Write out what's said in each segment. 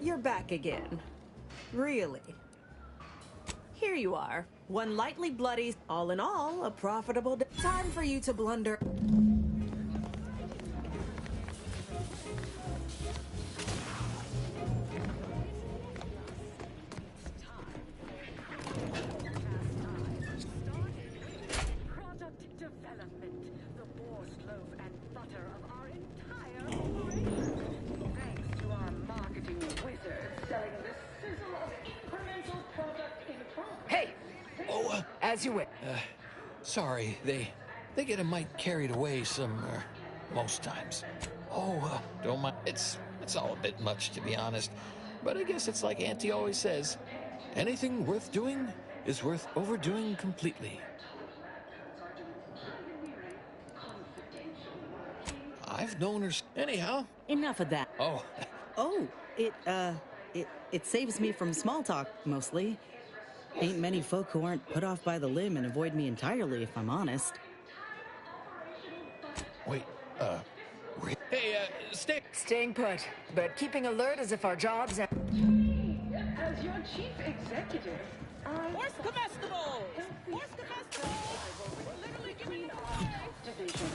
You're back again. Really? Here you are. One lightly bloody, all in all, a profitable time for you to blunder. Product development, the Boar's loaf and butter of our entire operation. Thanks to our marketing wizard selling the sizzle of incremental product in progress. Hey! Oh, as you wish. Sorry, they get a mite carried away most times. Oh, don't mind. It's all a bit much, to be honest. But I guess it's like Auntie always says, anything worth doing is worth overdoing completely. I've known her. Anyhow. Enough of that. Oh. Oh, it saves me from small talk, mostly. Ain't many folk who aren't put off by the limb and avoid me entirely, if I'm honest. Wait, Hey, Staying put, but keeping alert as if our jobs... As your chief executive, Where's comestibles? Where's comestibles? literally giving our division.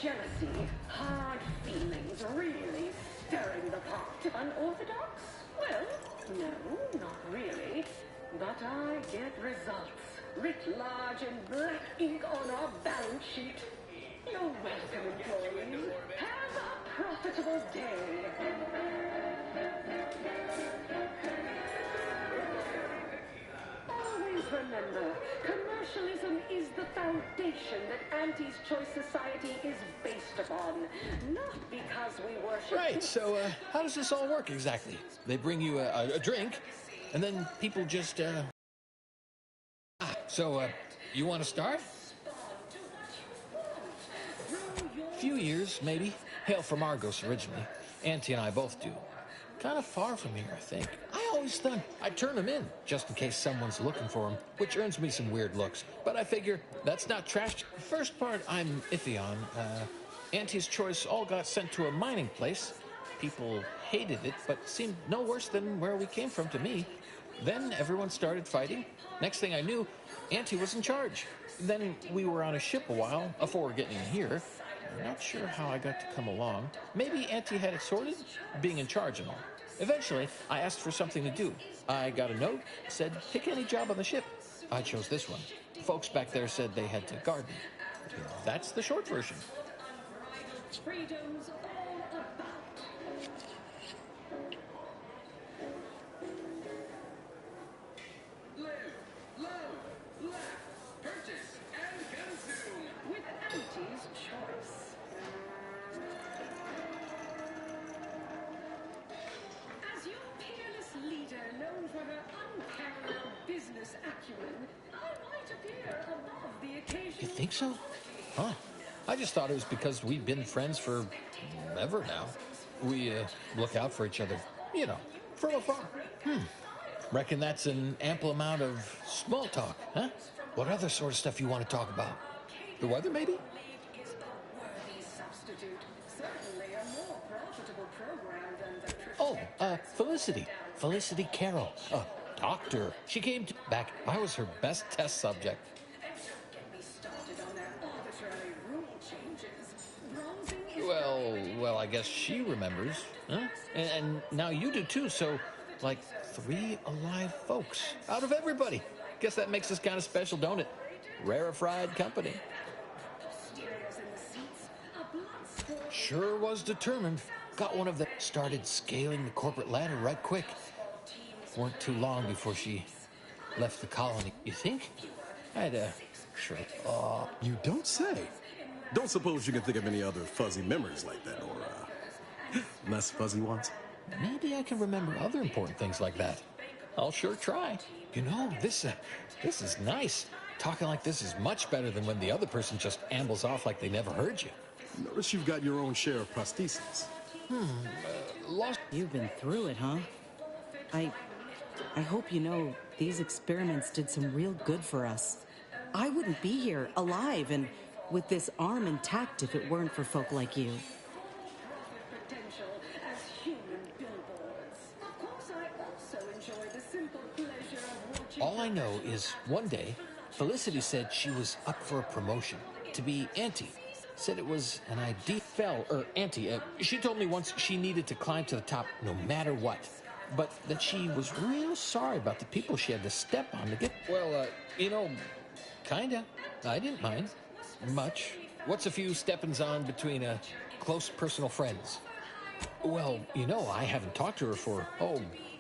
Jealousy, hard feelings, really stirring the pot. Unorthodox? Well, no, not really. But I get results. Writ large in black ink on our balance sheet. You're welcome, employees. Have a profitable day. Always remember, commercialism is the foundation that Auntie's Choice Society is based upon. Not because we worship... Right, so, how does this all work exactly? They bring you a drink, and then people just, So, you want to start? Few years, maybe. Hail from Argos originally. Auntie and I both do. Kind of far from here, I think. I always thought I'd turn them in, just in case someone's looking for them, which earns me some weird looks. But I figure that's not trash. The first part I'm iffy on. Auntie's Choice all got sent to a mining place. People hated it, but seemed no worse than where we came from to me. Then everyone started fighting. Next thing I knew, Auntie was in charge. Then we were on a ship a while before getting here. I'm not sure how I got to come along. Maybe Auntie had it sorted, being in charge and all. Eventually, I asked for something to do. I got a note, said, pick any job on the ship. I chose this one. Folks back there said they had to garden. That's the short version. Freedom's all about. Live, love, laugh, purchase, and consume With Auntie's Choice. As your peerless leader, known for her unparalleled business acumen, I might appear above the occasional... You think so? Huh. I just thought it was because we've been friends for ever now. We look out for each other, from afar. Reckon that's an ample amount of small talk, huh? What other sort of stuff you want to talk about? The weather, maybe? Is a worthy substitute. Certainly a more profitable program than the... Felicity. Felicity Carroll. Doctor. She came back. I was her best test subject. Get me started on their arbitrary rule changes. Bronzing is... Well, I guess she remembers, huh? And now you do too, so, like, 3 alive folks out of everybody. Guess that makes us kind of special, don't it? Rarefied company. Sure was determined. Got one of them. Started scaling the corporate ladder right quick. Weren't too long before she left the colony. You think? Sure. You don't say. Don't suppose you can think of any other fuzzy memories like that, or, less fuzzy ones? Maybe I can remember other important things like that. I'll sure try. This is nice. Talking like this is much better than when the other person just ambles off like they never heard you. Notice you've got your own share of prostheses. Lost. You've been through it, huh? I hope you know these experiments did some real good for us. I wouldn't be here, alive, and with this arm intact if it weren't for folk like you. potential as human billboards. Of the simple pleasure of watching. All I know is one day, Felicity said she was up for a promotion to be auntie. Said it was an idea. Auntie. She told me once she needed to climb to the top no matter what. But that she was real sorry about the people she had to step on to get. Well, kinda. I didn't mind. Much. What's a few steppings on between close personal friends? Well, I haven't talked to her for,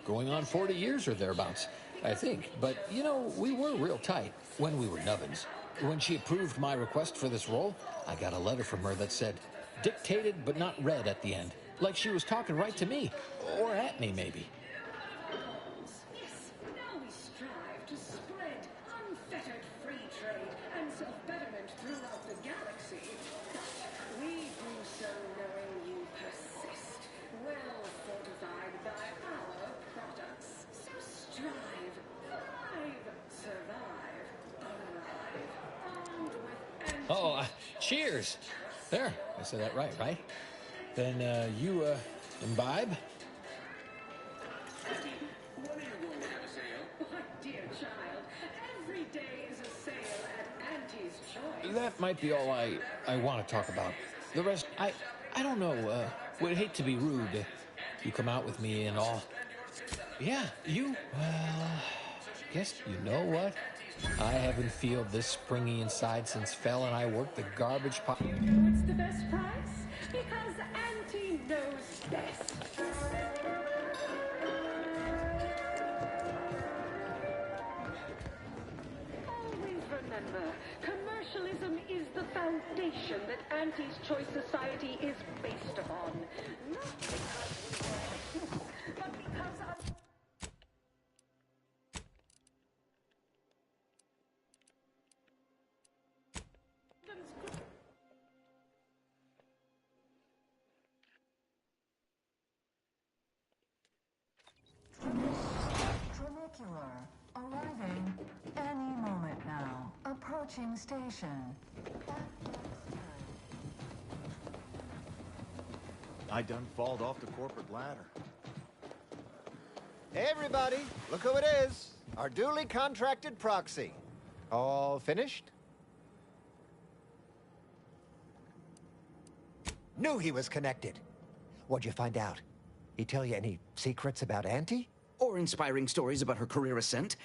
going on 40 years or thereabouts, I think. But, we were real tight when we were nubbins. When she approved my request for this role, I got a letter from her that said, dictated but not read at the end. Like she was talking right to me. Or at me, maybe. Yes, now we strive to spread unfettered free trade and self-betterment throughout the galaxy. We do so knowing you persist, well fortified by our products. So strive, thrive, survive, arrive, armed with Cheers. There, I said that right? Then, you, imbibe? When are you going to have a sale? My dear child, every day is a sale at Auntie's Choice. That might be all I want to talk about. The rest, I don't know. Would hate to be rude. You come out with me and all. Yeah, guess you know what? I haven't felt this springy inside since Fel and I worked the garbage pot. What's the best price? Because Auntie knows best. Always remember, commercialism is the foundation that Auntie's Choice Society is based upon. Not because we want to, but because of... Trinicular. Arriving any moment now. Approaching station. I done falled off the corporate ladder. Hey, everybody, look who it is. Our duly contracted proxy. All finished? Knew he was connected. What'd you find out? He tell you any secrets about Auntie? Or inspiring stories about her career ascent.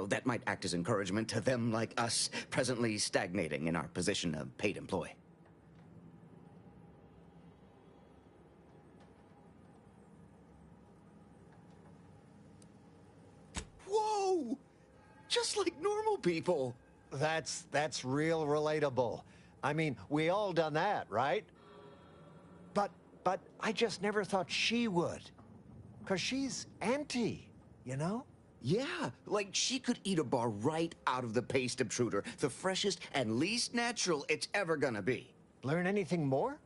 That might act as encouragement to them like us, presently stagnating in our position of paid employee. Whoa! Just like normal people. That's real relatable. I mean, we all done that, right? But I just never thought she would. 'Cause she's Auntie, Yeah, like she could eat a bar right out of the paste obtruder, the freshest and least natural it's ever gonna be. Learn anything more?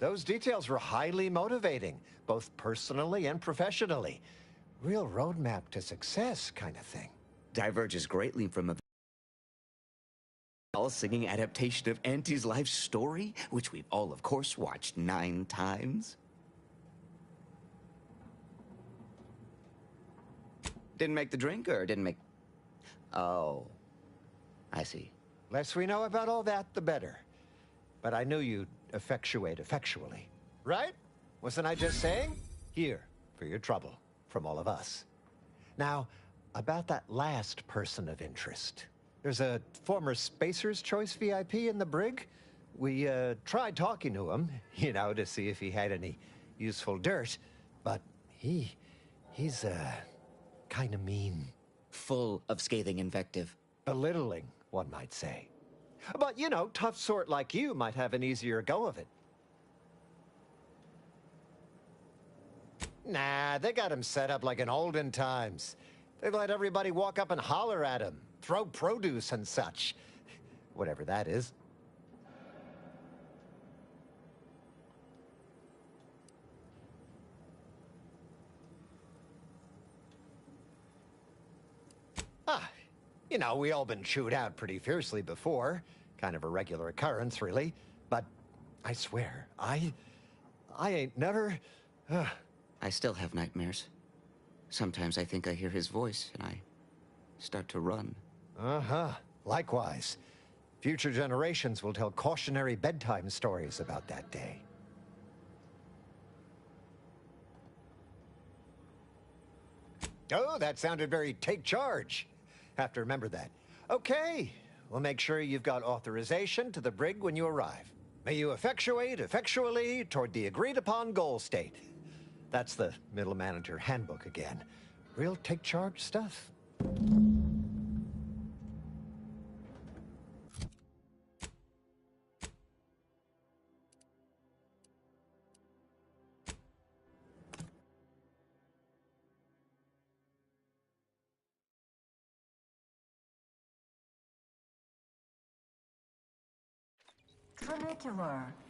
Those details were highly motivating, both personally and professionally. Real roadmap to success kind of thing. Diverges greatly from a all-singing adaptation of Auntie's life story, which we've all, of course, watched 9 times. Didn't make the drink, or didn't make... Oh, I see. Less we know about all that, the better. But I knew you'd effectuate effectually. Right? Wasn't I just saying? Here, for your trouble, from all of us. Now, about that last person of interest. There's a former Spacer's Choice VIP in the brig. We tried talking to him, to see if he had any useful dirt. But he's kind of mean. Full of scathing invective. Belittling, one might say. But, tough sort like you might have an easier go of it. Nah, they got him set up like in olden times. They let everybody walk up and holler at him, throw produce and such. Whatever that is. Ah, you know, we all been chewed out pretty fiercely before. Kind of a regular occurrence, really. But I swear, I ain't never... I still have nightmares. Sometimes I think I hear his voice, and I start to run. Uh-huh. Likewise. Future generations will tell cautionary bedtime stories about that day. Oh, that sounded very take charge. Have to remember that. Okay, we'll make sure you've got authorization to the brig when you arrive. May you effectuate effectually toward the agreed-upon goal state. That's the middle manager handbook again. Real take charge stuff.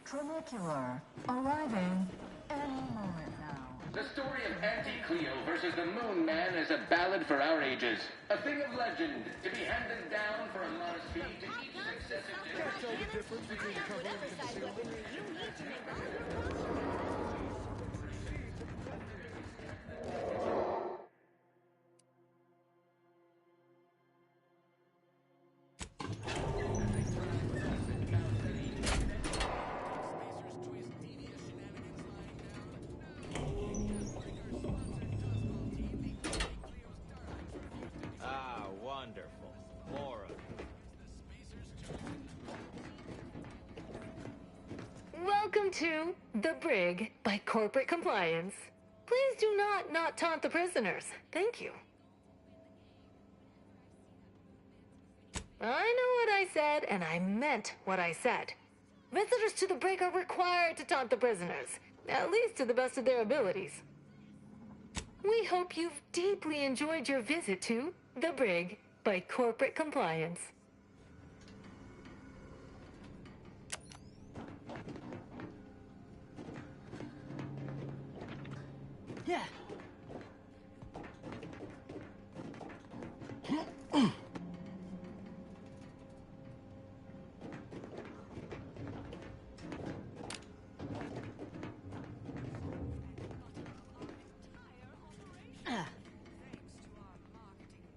Trinicular, arriving any moment now. The story of Anti-Cleo versus the Moon Man is a ballad for our ages. A thing of legend, to be handed down for a modest fee to each successive generation. Wonderful. More of it. Welcome to The Brig by Corporate Compliance. Please do not taunt the prisoners. Thank you. I know what I said, and I meant what I said. Visitors to the brig are required to taunt the prisoners, at least to the best of their abilities. We hope you've deeply enjoyed your visit to The Brig by Corporate Compliance. Yeah.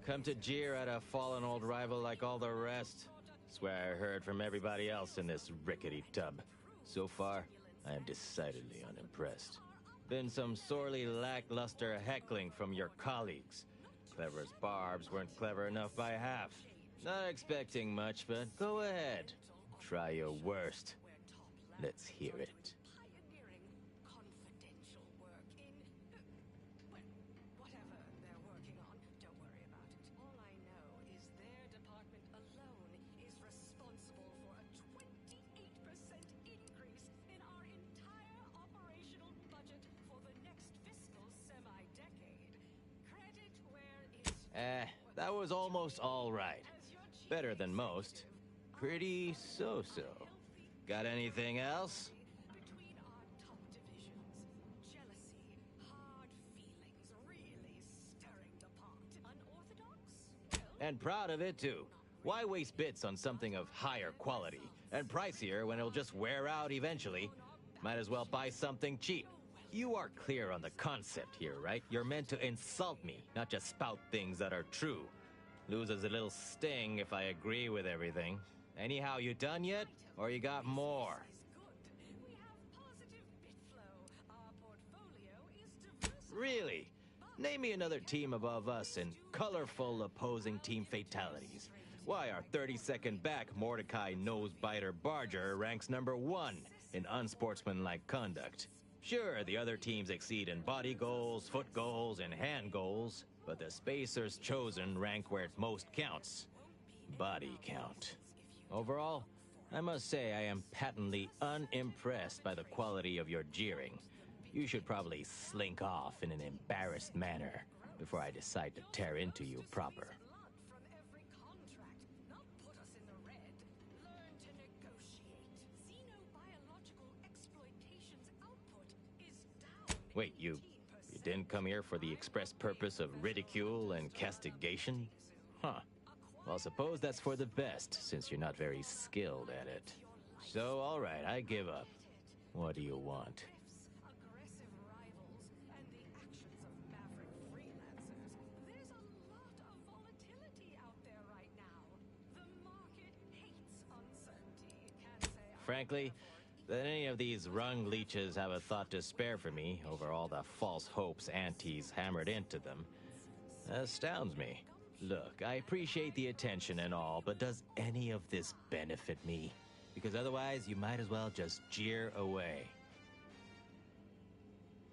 Come to jeer at a fallen old rival like all the rest. Swear I heard from everybody else in this rickety tub. So far, I am decidedly unimpressed. Been some sorely lackluster heckling from your colleagues. Clever as barbs weren't clever enough by half. Not expecting much, but go ahead. Try your worst. Let's hear it. That was almost all right. Better than most. Pretty so-so. Got anything else? And proud of it, too. Why waste bits on something of higher quality and pricier when it'll just wear out eventually? Might as well buy something cheap. You are clear on the concept here, right? You're meant to insult me, not just spout things that are true. Loses a little sting if I agree with everything. Anyhow, you done yet? Or you got more? Really? Name me another team above us in colorful opposing team fatalities. Why, our 32nd back Mordecai Nosebiter Barger ranks #1 in unsportsmanlike conduct. Sure, the other teams exceed in body goals, foot goals, and hand goals, but the Spacers chosen rank where it most counts. Body count. Overall, I must say I am patently unimpressed by the quality of your jeering. You should probably slink off in an embarrassed manner before I decide to tear into you proper. Wait, you didn't come here for the express purpose of ridicule and castigation? Huh. Well, suppose that's for the best, since you're not very skilled at it. So, all right, I give up. What do you want? Frankly, that any of these rung leeches have a thought to spare for me over all the false hopes aunties hammered into them astounds me. Look, I appreciate the attention and all, but does any of this benefit me? Because otherwise, you might as well just jeer away.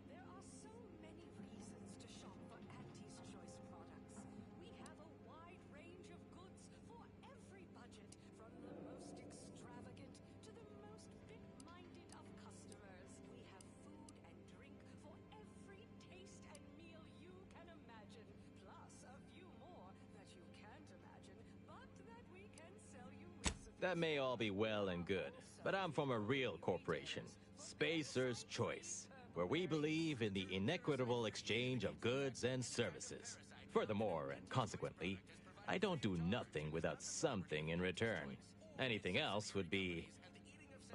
There are so many reasons to shop for Auntie's Choice products. We have a wide range of goods for every budget, from the most extravagant to the most bit-minded of customers. We have food and drink for every taste and meal you can imagine, plus a few more that you can't imagine, but that we can sell you recipes. That may all be well and good, but I'm from a real corporation, Spacer's Choice, where we believe in the inequitable exchange of goods and services. Furthermore, and consequently, I don't do nothing without something in return. Anything else would be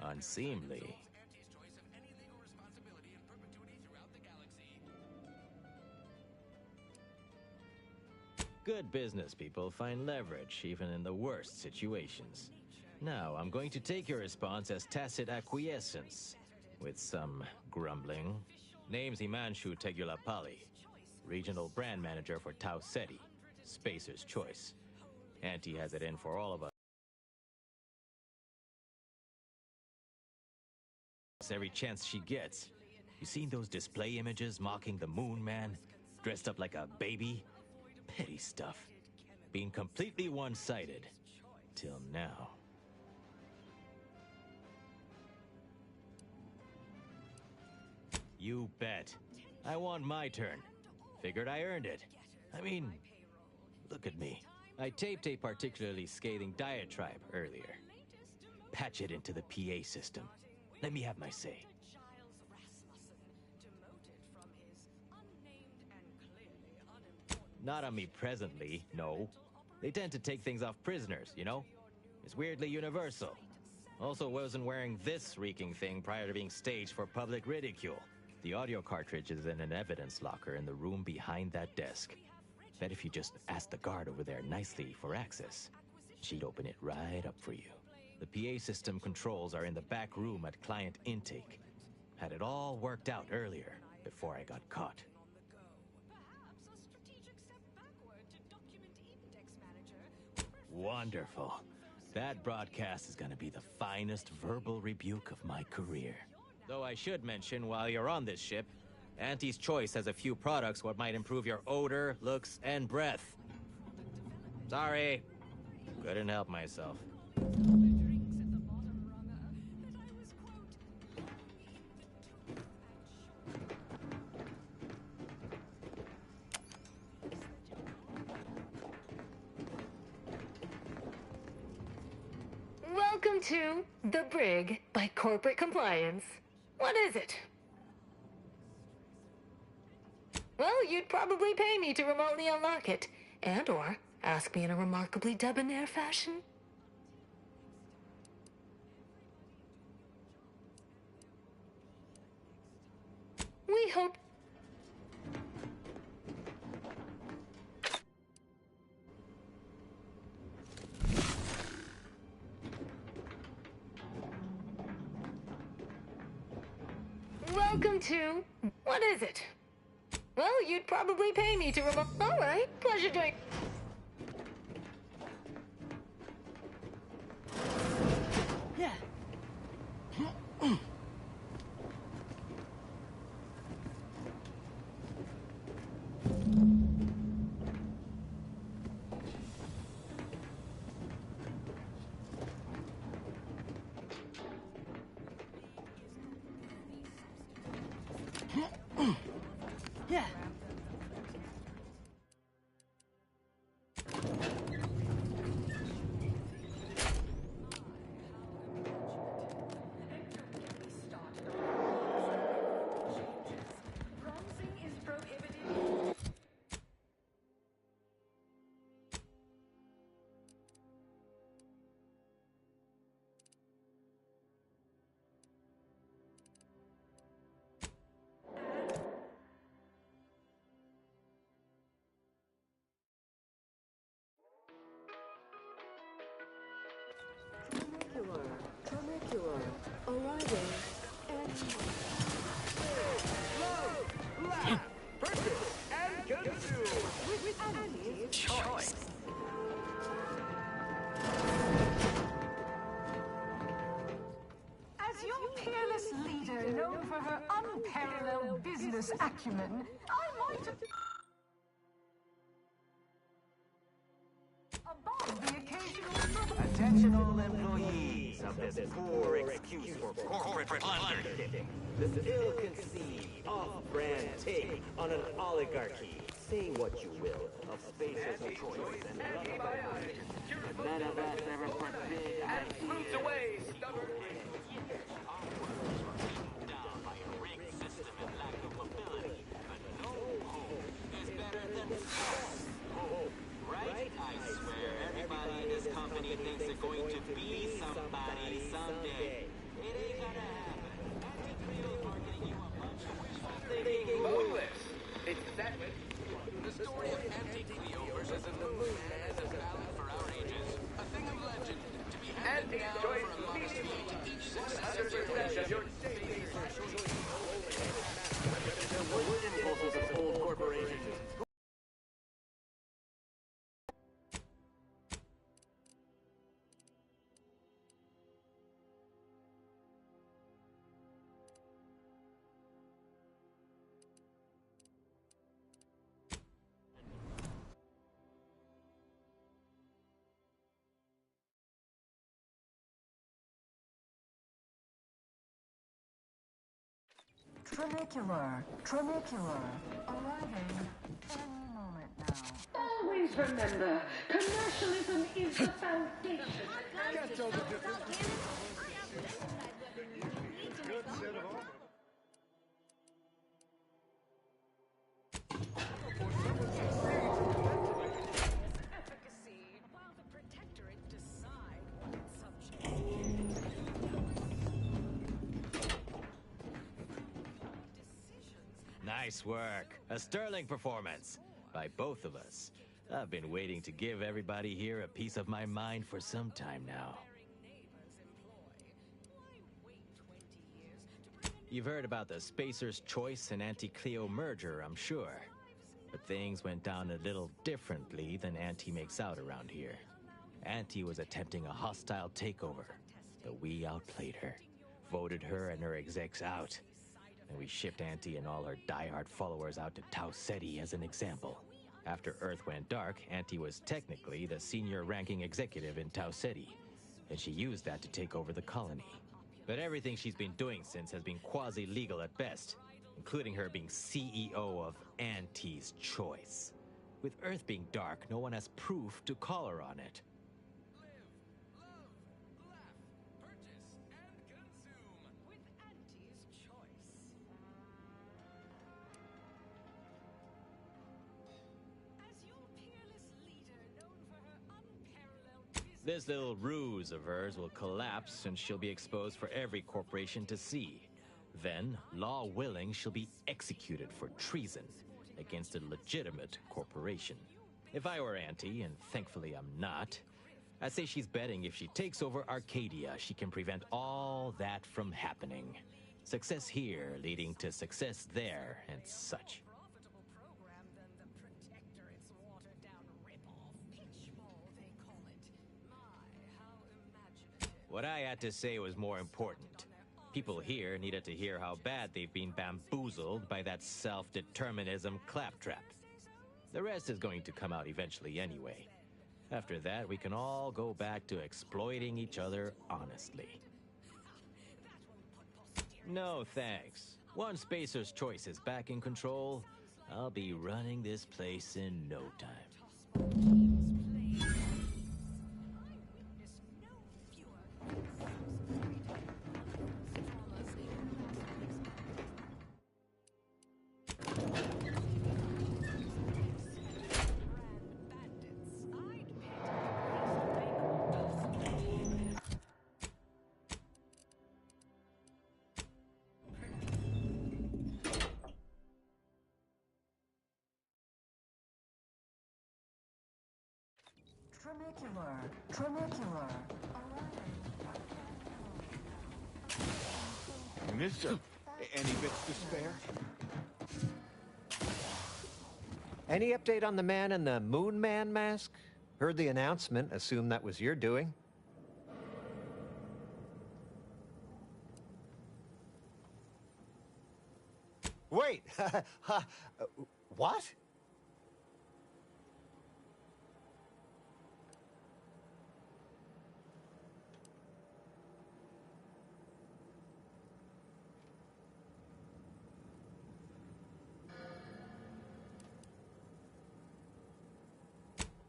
unseemly. Good business people find leverage even in the worst situations. Now, I'm going to take your response as tacit acquiescence, with some grumbling. Name's Himanshu Tegulapalli, Regional Brand Manager for Tau Ceti, Spacer's Choice. Auntie has it in for all of us every chance she gets. You seen those display images mocking the Moon Man, dressed up like a baby? Petty stuff. Being completely one-sided. Till now. You bet. I want my turn. Figured I earned it. I mean, look at me. I taped a particularly scathing diatribe earlier. Patch it into the PA system. Let me have my say. Not on me presently, no. They tend to take things off prisoners, you know? It's weirdly universal. Also wasn't wearing this reeking thing prior to being staged for public ridicule. The audio cartridge is in an evidence locker in the room behind that desk. Bet if you just asked the guard over there nicely for access, she'd open it right up for you. The PA system controls are in the back room at client intake. Had it all worked out earlier, before I got caught. Wonderful. That broadcast is gonna be the finest verbal rebuke of my career. Though I should mention, while you're on this ship, Auntie's Choice has a few products what might improve your odor, looks, and breath. Sorry. Couldn't help myself. Welcome to The Brig by Corporate Compliance. What is it? Well, you'd probably pay me to remotely unlock it, and/or ask me in a remarkably debonair fashion. We hope... Welcome to... What is it? Well, you'd probably pay me to remote... All right, pleasure doing... Yeah. Choice. As your peerless leader, known for her unparalleled business acumen, I might above the occasional... Attention all employees of this poor excuse for corporate plundership. This ill-conceived, off-brand take on an oligarchy. Say what you will of spacer's choice and none of us ever put big ideas away, stubborn down by a rigged system and lack of mobility. But no home is better than home. Right? I swear everybody in this company thinks they're going to be somebody someday. It ain't gonna happen. Anti-Creo's marketing you a bunch of wishful thinking. Clueless! It's that way. The story of Anti-Cleo versus the Moon Man is a ballad for our ages. A thing of legend to be handed down for a modest fee to each successive generation. The impulses of old corporations. Trinicular, arriving any moment now. Always remember, commercialism is the foundation. Can't tell the difference. Good set of armor. Efficacy, while the Protectorate decide what its subjects. Nice work. A sterling performance by both of us. I've been waiting to give everybody here a piece of my mind for some time now. You've heard about the Spacer's Choice and Anti-Cleo merger, I'm sure. But things went down a little differently than Auntie makes out around here. Auntie was attempting a hostile takeover, but we outplayed her, voted her and her execs out. And we shipped Auntie and all her diehard followers out to Tau Ceti as an example. After Earth went dark, Auntie was technically the senior ranking executive in Tau Ceti, and she used that to take over the colony. But everything she's been doing since has been quasi-legal at best, including her being CEO of Auntie's Choice. With Earth being dark, no one has proof to call her on it. This little ruse of hers will collapse and she'll be exposed for every corporation to see. Then, law willing, she'll be executed for treason against a legitimate corporation. If I were Auntie, and thankfully I'm not, I'd say she's betting if she takes over Arcadia, she can prevent all that from happening. Success here leading to success there and such. What I had to say was more important. People here needed to hear how bad they've been bamboozled by that self-determinism claptrap. The rest is going to come out eventually anyway. After that, we can all go back to exploiting each other honestly. No thanks. Once Spacer's Choice is back in control, I'll be running this place in no time. Mister, any bits to spare? Any update on the man in the Moon Man mask? Heard the announcement. Assume that was your doing. Wait! What?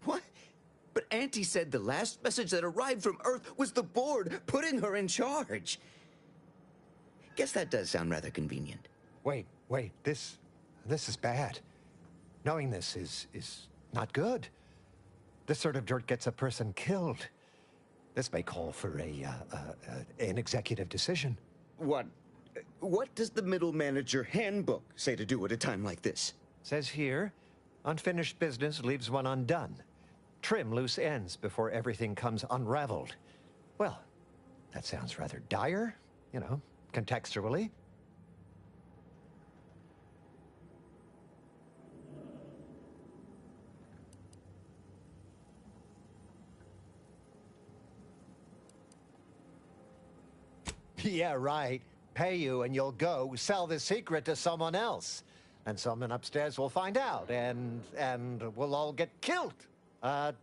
What? But Auntie said the last message that arrived from Earth was the board putting her in charge. Guess that does sound rather convenient. Wait, this is bad. Knowing this is not good. This sort of dirt gets a person killed. This may call for an executive decision. What does the middle manager handbook say to do at a time like this? Says here, unfinished business leaves one undone. Trim loose ends before everything comes unraveled. Well, that sounds rather dire, contextually. Yeah, right. Pay you and you'll go sell the secret to someone else. And someone upstairs will find out, and we'll all get killed.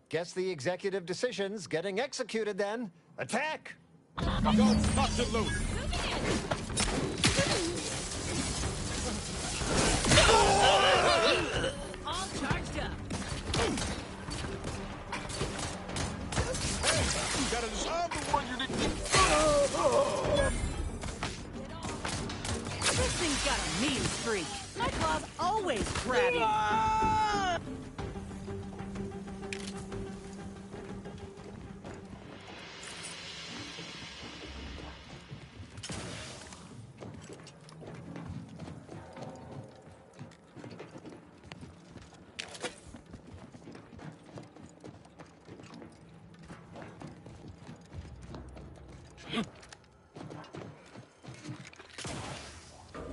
Guess the executive decision's getting executed then. Attack! Don't stop to loot! All charged up. You gotta disarm the one you need. This thing's got a mean streak. My claw's always crabby.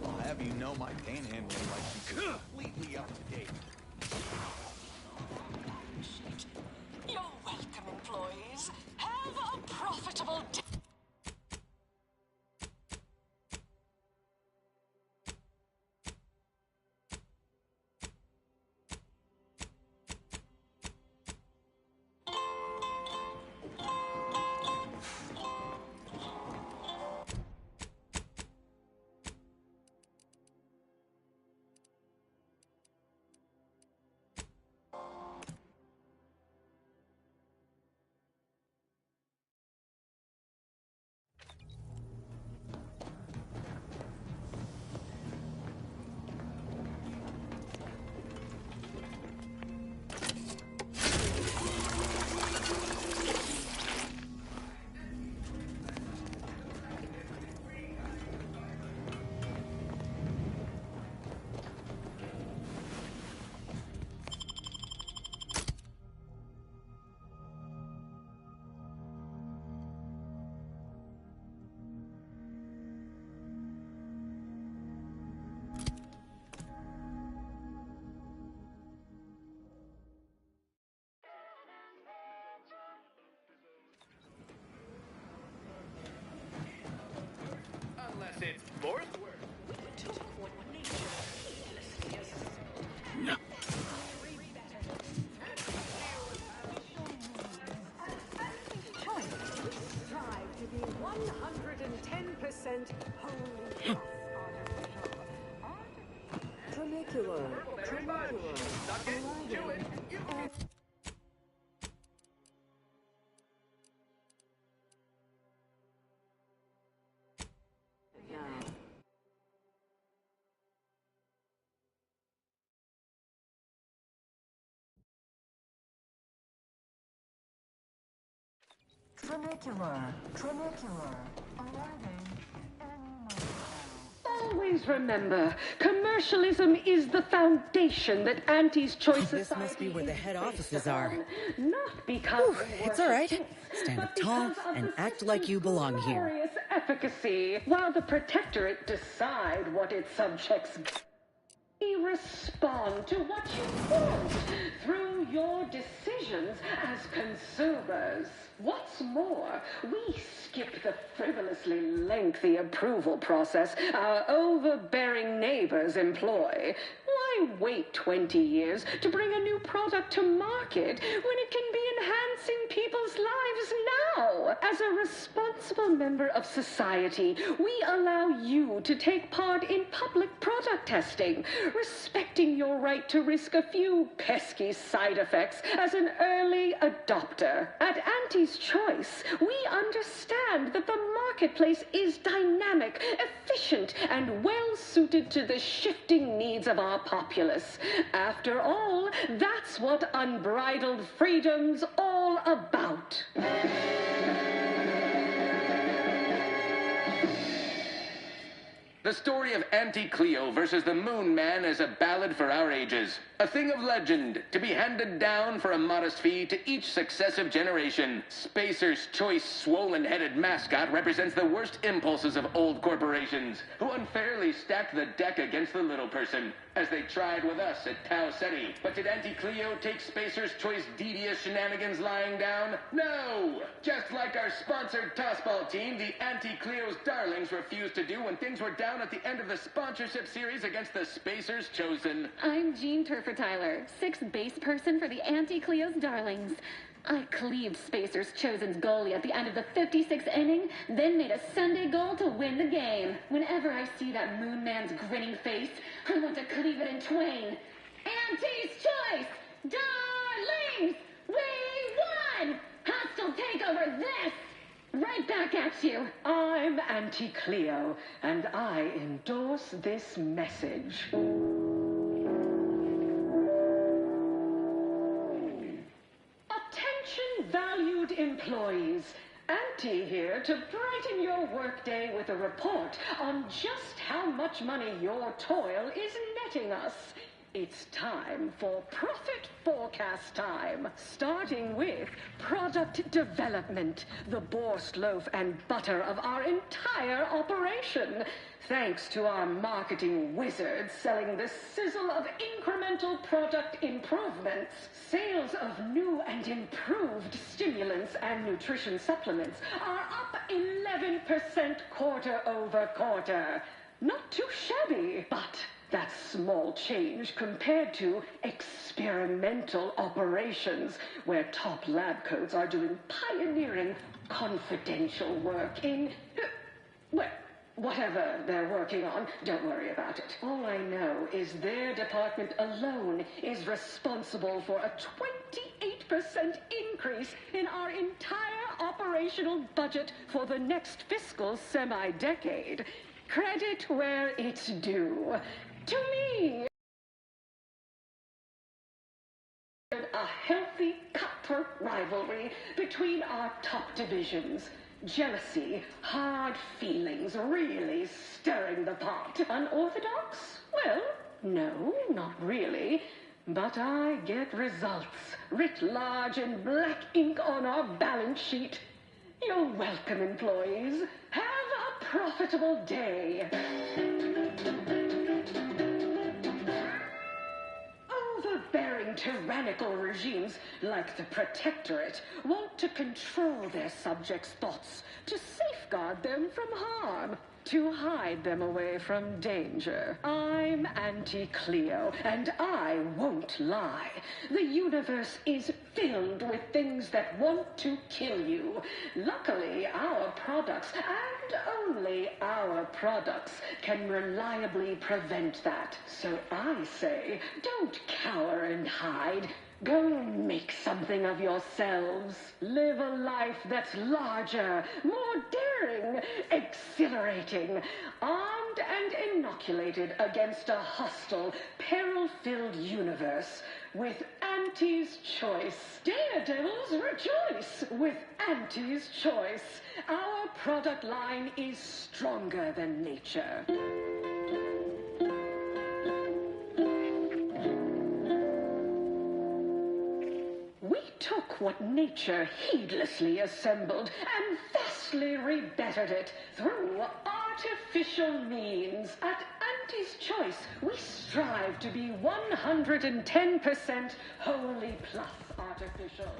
I'll have you know my panhandling license is completely up to date. You're welcome, employees. Have a profitable day. Unless it's fourth word. Strive to be 110% wholly Tramicular. Tramicular. Arriving any moment now. Always remember, commercialism is the foundation that Auntie's Choice This Society must be where the head is based offices are. upon. Not because It's all right. Stand up tall and act like you belong here. Glorious efficacy, while the Protectorate decide what its subjects respond to what you want through your decisions as consumers. What's more, we skip the frivolously lengthy approval process our overbearing neighbors employ. Why wait 20 years to bring a new product to market when it can be enhancing people's lives now? As a responsible member of society, we allow you to take part in public product testing, respecting your right to risk a few pesky side effects as an early adopter. At Auntie's Choice, we understand that the marketplace is dynamic, efficient, and well-suited to the shifting needs of our populace. After all, that's what unbridled freedom's all about. The story of Auntie Cleo versus the Moon Man is a ballad for our ages. A thing of legend, to be handed down for a modest fee to each successive generation. Spacer's Choice swollen-headed mascot represents the worst impulses of old corporations, who unfairly stacked the deck against the little person, as they tried with us at Tau Ceti. But did Auntie Cleo take Spacer's Choice devious shenanigans lying down? No! Just like our sponsored tossball team, the Auntie Cleo's Darlings refused to do when things were down at the end of the sponsorship series against the Spacer's Chosen. I'm Jean Turfer-Tyler, sixth base person for the Auntie Cleo's Darlings. I cleaved Spacer's Chosen's goalie at the end of the 56th inning, then made a Sunday goal to win the game. Whenever I see that Moon Man's grinning face, I want to cleave it in twain. Auntie's Choice! Darlings! We won! Hostile takeover this! Right back at you. I'm Auntie Cleo, and I endorse this message. Attention, valued employees. Auntie here to brighten your workday with a report on just how much money your toil is netting us. It's time for profit forecast time, starting with product development, the borscht loaf and butter of our entire operation. Thanks to our marketing wizards selling the sizzle of incremental product improvements, sales of new and improved stimulants and nutrition supplements are up 11% quarter over quarter. Not too shabby, but that's small change compared to experimental operations, where top lab coats are doing pioneering, confidential work in, well, whatever they're working on. Don't worry about it. All I know is their department alone is responsible for a 28% increase in our entire operational budget for the next fiscal semi-decade. Credit where it's due. To me, a healthy cutthroat rivalry between our top divisions. Jealousy, hard feelings, really stirring the pot. Unorthodox? Well, no, not really. But I get results, writ large in black ink on our balance sheet. You're welcome, employees. Have a profitable day. Overbearing tyrannical regimes like the Protectorate want to control their subjects' thoughts, to safeguard them from harm, to hide them away from danger. I'm Auntie Cleo, and I won't lie. The universe is filled with things that want to kill you. Luckily, our products, and only our products, can reliably prevent that. So I say, don't cower and hide. Go make something of yourselves. Live a life that's larger, more daring, exhilarating, armed and inoculated against a hostile, peril-filled universe. With Auntie's Choice. Daredevils rejoice with Auntie's Choice. Our product line is stronger than nature. We took what nature heedlessly assembled and vastly wisely rebettered it through artificial means. At Auntie's Choice, we strive to be 110% wholly plus artificial.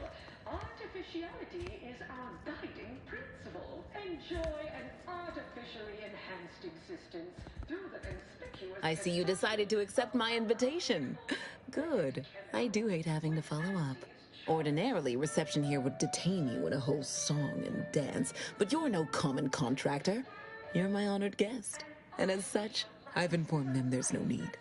Artificiality is our guiding principle. Enjoy an artificially enhanced existence through the conspicuous... I see you decided to accept my invitation. Good. I do hate having to follow up. Ordinarily, reception here would detain you in a whole song and dance, but you're no common contractor. You're my honored guest. And as such, I've informed them there's no need.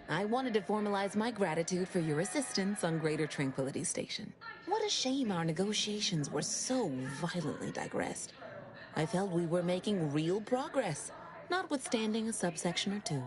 I wanted to formalize my gratitude for your assistance on Greater Tranquility Station. What a shame our negotiations were so violently digressed. I felt we were making real progress, notwithstanding a subsection or two.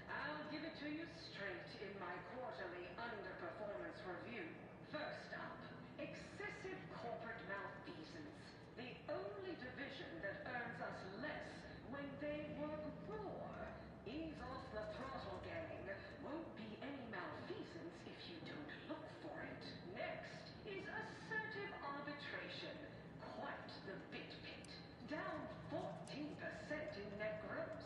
I'll give it to you straight in my quarterly underperformance review. First up, excessive corporate malfeasance. The only division that earns us less when they work more. Ease off the throttle, gang. Won't be any malfeasance if you don't look for it. Next is assertive arbitration. Quite the bit pit. Down 14% in net gross.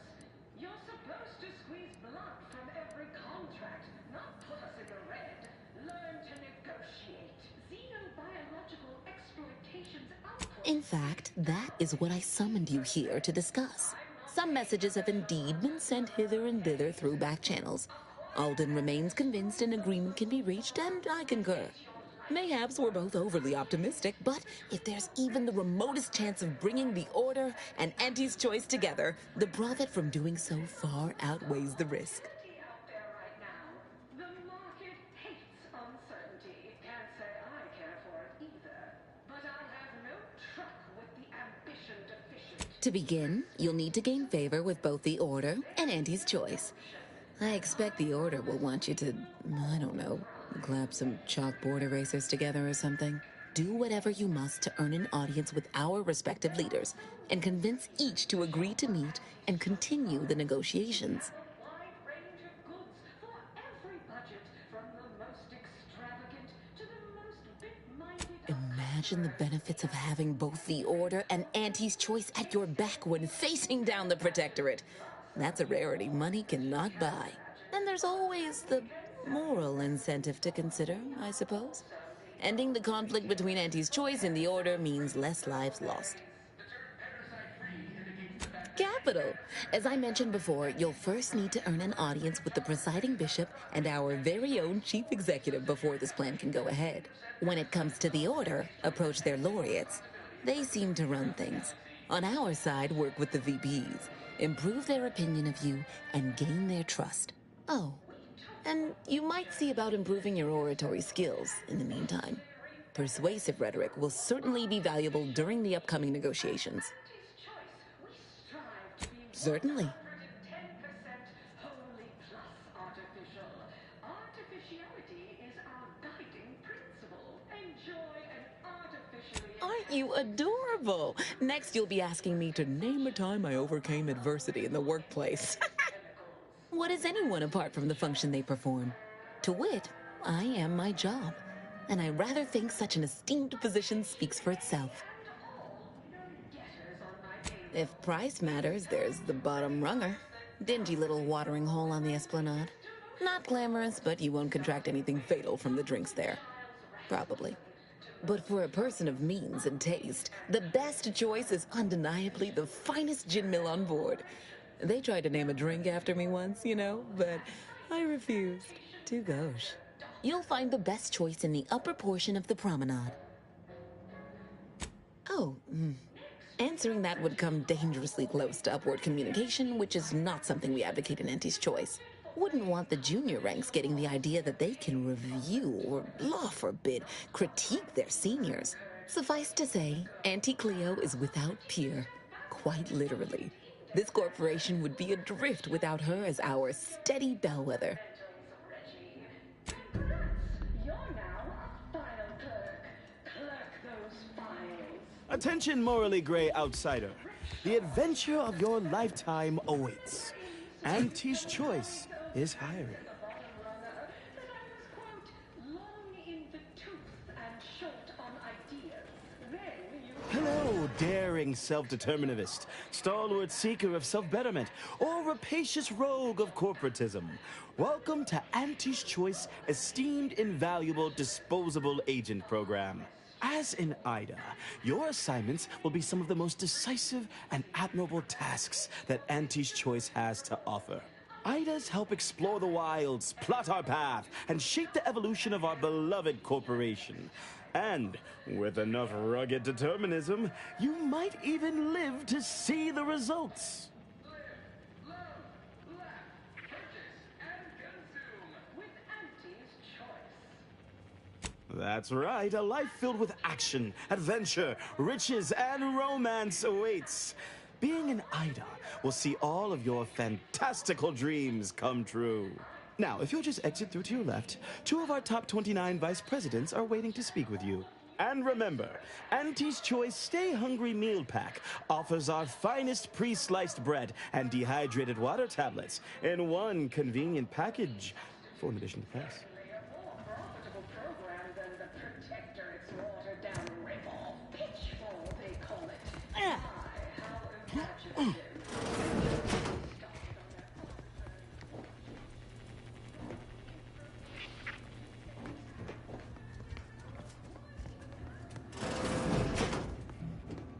You're supposed to squeeze blood from every contract, not put us in the red. Learn to negotiate. Xenobiological exploitation's output. In fact, that is what I summoned you here to discuss. Some messages have indeed been sent hither and thither through back channels. Alden remains convinced an agreement can be reached, and I concur. Mayhaps we're both overly optimistic, but if there's even the remotest chance of bringing the Order and Auntie's Choice together, the profit from doing so far outweighs the risk. Out there right now. The market hates uncertainty. Can't say I care for it either. But I have no truck with the ambition deficient. To begin, you'll need to gain favor with both the Order and Auntie's Choice. I expect the Order will want you to, I don't know, clap some chalkboard erasers together or something. Do whatever you must to earn an audience with our respective leaders and convince each to agree to meet and continue the negotiations. Wide range of goods for every budget, from the most extravagant to the most bit-minded. Imagine the benefits of having both the Order and Auntie's Choice at your back when facing down the Protectorate. That's a rarity money cannot buy. And there's always the moral incentive to consider, I suppose. Ending the conflict between Auntie's Choice and the Order means less lives lost. Capital! As I mentioned before, you'll first need to earn an audience with the presiding bishop and our very own chief executive before this plan can go ahead. When it comes to the Order, approach their laureates. They seem to run things. On our side, work with the VPs, improve their opinion of you, and gain their trust. Oh, and you might see about improving your oratory skills in the meantime. Persuasive rhetoric will certainly be valuable during the upcoming negotiations. Certainly. 10% wholly plus artificial. Artificiality is our guiding principle. Enjoy an artificially... Aren't you adorable? Next, you'll be asking me to name a time I overcame adversity in the workplace. What is anyone apart from the function they perform? To wit, I am my job, and I rather think such an esteemed position speaks for itself. If price matters, there's the bottom runger. Dingy little watering hole on the esplanade. Not glamorous, but you won't contract anything fatal from the drinks there. Probably. But for a person of means and taste, the best choice is undeniably the finest gin mill on board. They tried to name a drink after me once, you know, but I refused. Too gauche. You'll find the best choice in the upper portion of the promenade. Oh, answering that would come dangerously close to upward communication, which is not something we advocate in Auntie's Choice. Wouldn't want the junior ranks getting the idea that they can review or, law forbid, critique their seniors. Suffice to say, Auntie Cleo is without peer, quite literally. This corporation would be adrift without her as our steady bellwether. You're now a file clerk. Clerk those files. Attention, morally gray outsider. The adventure of your lifetime awaits. Auntie's Choice is hiring. daring self-determinivist, stalwart seeker of self-betterment, or rapacious rogue of corporatism, welcome to Auntie's Choice Esteemed Invaluable Disposable Agent Program. As in IDA, your assignments will be some of the most decisive and admirable tasks that Auntie's Choice has to offer. IDAs help explore the wilds, plot our path, and shape the evolution of our beloved corporation. And with enough rugged determinism, you might even live to see the results. That's right, a life filled with action, adventure, riches, and romance awaits. Being an IDA will see all of your fantastical dreams come true. Now, if you'll just exit through to your left, 2 of our top 29 vice presidents are waiting to speak with you. And remember, Auntie's Choice Stay Hungry Meal Pack offers our finest pre-sliced bread and dehydrated water tablets in one convenient package for an addition to price.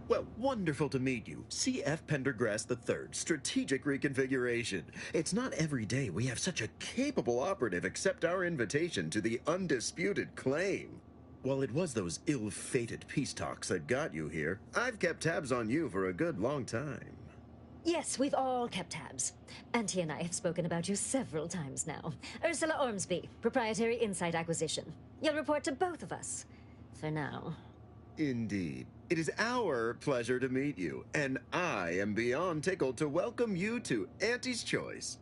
Well, wonderful to meet you. C.F. Pendergrass III, Strategic Reconfiguration. It's not every day we have such a capable operative accept our invitation to the undisputed claim. While it was those ill-fated peace talks that got you here, I've kept tabs on you for a good long time. Yes, we've all kept tabs. Auntie and I have spoken about you several times now. Ursula Ormsby, Proprietary Insight Acquisition. You'll report to both of us. For now. Indeed. It is our pleasure to meet you, and I am beyond tickled to welcome you to Auntie's Choice.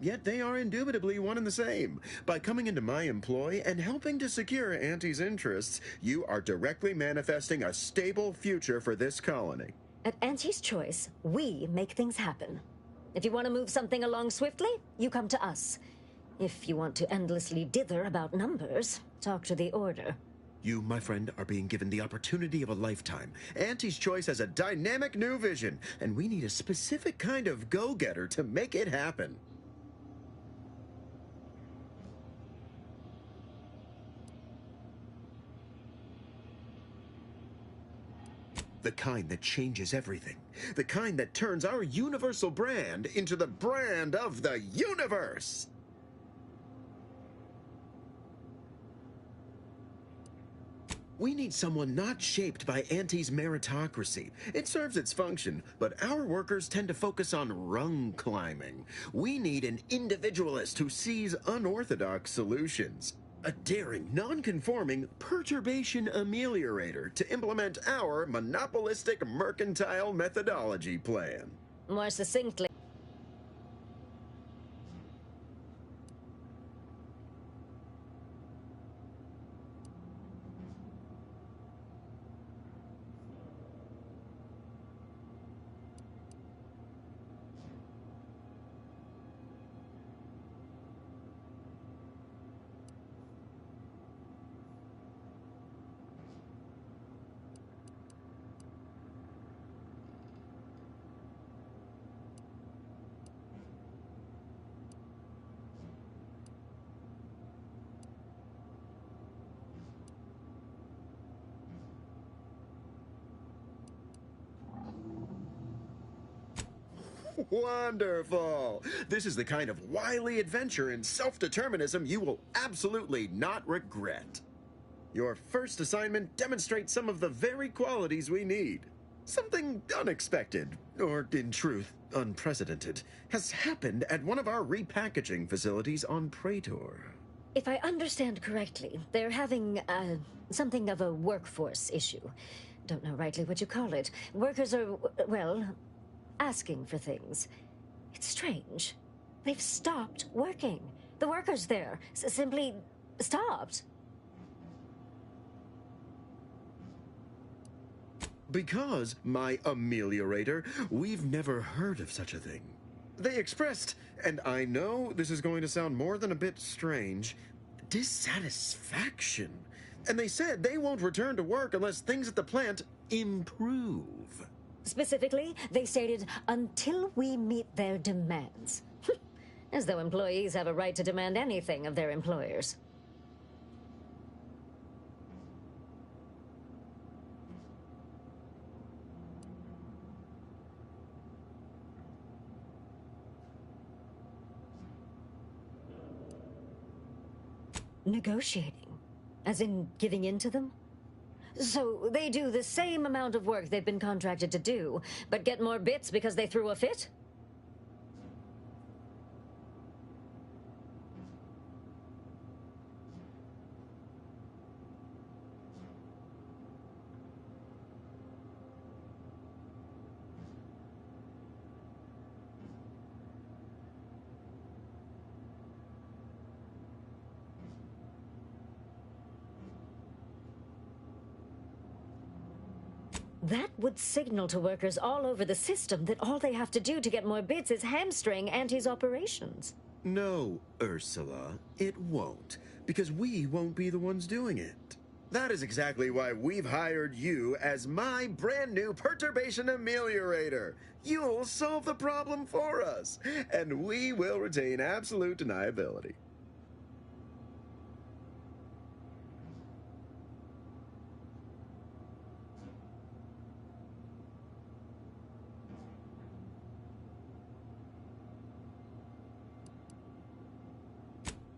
Yet they are indubitably one and the same. By coming into my employ and helping to secure Auntie's interests, you are directly manifesting a stable future for this colony. At Auntie's Choice, we make things happen. If you want to move something along swiftly, you come to us. If you want to endlessly dither about numbers, talk to the Order. You, my friend, are being given the opportunity of a lifetime. Auntie's Choice has a dynamic new vision, and we need a specific kind of go-getter to make it happen. The kind that changes everything. The kind that turns our universal brand into the brand of the universe. We need someone not shaped by Auntie's meritocracy. It serves its function, but our workers tend to focus on rung climbing. We need an individualist who sees unorthodox solutions. A daring, non-conforming perturbation ameliorator to implement our monopolistic mercantile methodology plan. More succinctly. Wonderful! This is the kind of wily adventure in self-determinism you will absolutely not regret. Your first assignment demonstrates some of the very qualities we need. Something unexpected, or in truth, unprecedented, has happened at one of our repackaging facilities on Praetor. If I understand correctly, they're having, something of a workforce issue. Don't know rightly what you call it. Workers are, well, asking for things. It's strange. They've stopped working. The workers there simply stopped. Because, my ameliorator, we've never heard of such a thing. They expressed, and I know this is going to sound more than a bit strange, dissatisfaction. And they said they won't return to work unless things at the plant improve. Specifically, they stated, until we meet their demands. As though employees have a right to demand anything of their employers. Negotiating? As in giving in to them? So they do the same amount of work they've been contracted to do, but get more bits because they threw a fit? That would signal to workers all over the system that all they have to do to get more bits is hamstring Auntie's operations. No, Ursula, it won't, because we won't be the ones doing it. That is exactly why we've hired you as my brand new perturbation ameliorator. You'll solve the problem for us, and we will retain absolute deniability.